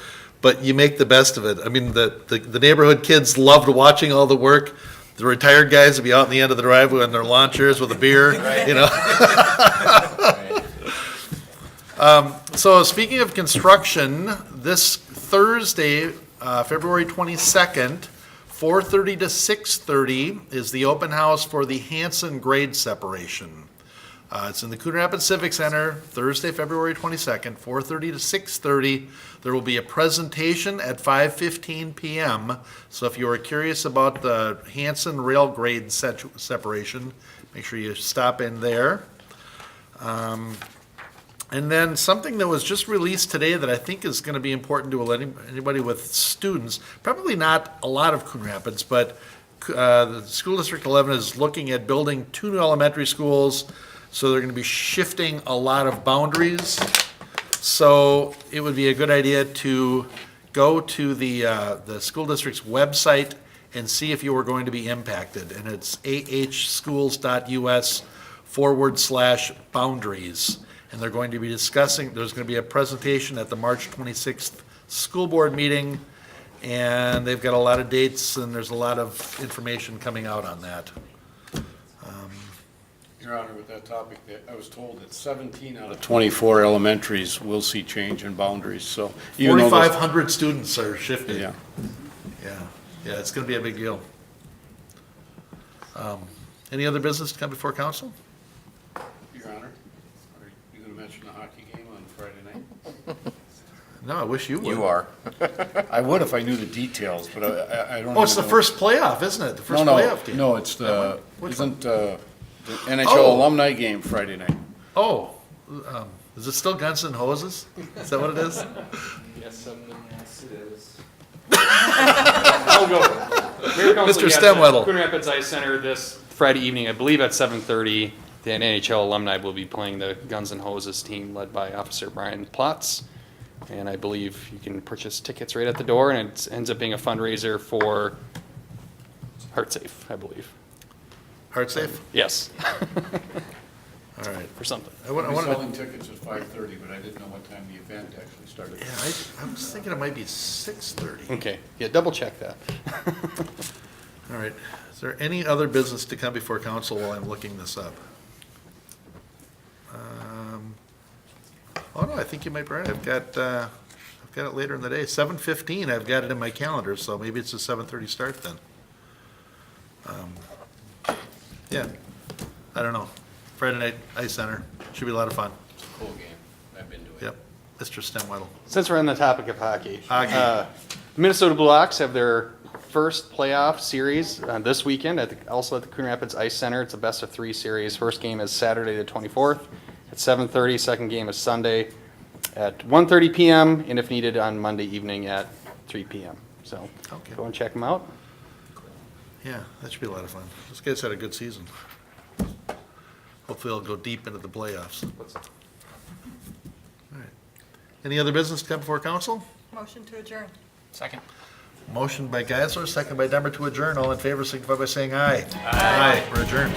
but you make the best of it. I mean, the neighborhood kids loved watching all the work. The retired guys would be out in the end of the driveway on their lawn chairs with a beer, you know. So speaking of construction, this Thursday, February 22nd, 4:30 to 6:30 is the open house for the Hansen grade separation. It's in the Coon Rapids Civic Center, Thursday, February 22nd, 4:30 to 6:30. There will be a presentation at 5:15 p.m. So if you are curious about the Hansen rail grade separation, make sure you stop in there. And then something that was just released today that I think is going to be important to anybody with students, probably not a lot of Coon Rapids, but the School District 11 is looking at building 2 new elementary schools, so they're going to be shifting a lot of boundaries. So it would be a good idea to go to the school district's website and see if you are going to be impacted. And it's ahschools.us/boundaries. And they're going to be discussing, there's going to be a presentation at the March 26th school board meeting, and they've got a lot of dates, and there's a lot of information coming out on that. Your Honor, with that topic, I was told that 17 out of 24 elementaries will see change in boundaries, so. 4,500 students are shifting. Yeah. Yeah, it's going to be a big deal. Any other business to come before council? Your Honor, are you going to mention the hockey game on Friday night? No, I wish you would. You are. I would if I knew the details, but I don't. Oh, it's the first playoff, isn't it? The first playoff game. No, it's the, Which isn't, the NHL alumni game Friday night. Oh, is it still Guns N' Hoses? Is that what it is? Yes, it is. I'll go. Mayor Council, Mr. yes, Stemwedel. Coon Rapids Ice Center this Friday evening, I believe at 7:30. The NHL alumni will be playing the Guns N' Hoses team led by Officer Brian Plotz. And I believe you can purchase tickets right at the door, and it ends up being a fundraiser for HeartSafe, I believe. HeartSafe? Yes. All right. For something. We're selling tickets at 5:30, but I didn't know what time the event actually started. Yeah, I was thinking it might be 6:30. Okay, yeah, double check that. All right. Is there any other business to come before council while I'm looking this up? Oh, no, I think you might be right. I've got it later in the day. 7:15, I've got it in my calendar, so maybe it's a 7:30 start then. Yeah, I don't know. Friday night, Ice Center, should be a lot of fun. It's a cool game. I've been to it. Yep. Mr. Stemwedel. Since we're on the topic of hockey. Hockey. Minnesota Blue Ox have their first playoff series this weekend, also at the Coon Rapids Ice Center. It's a best-of-3 series. First game is Saturday the 24th at 7:30. Second game is Sunday at 1:30 p.m. and if needed on Monday evening at 3 p.m. So go and check them out. Yeah, that should be a lot of fun. Those guys had a good season. Hopefully they'll go deep into the playoffs. All right. Any other business to come before council? Motion to adjourn. Second. Motion by Geisler, second by Demmer to adjourn. All in favor, signify by saying aye. Aye. We're adjourned.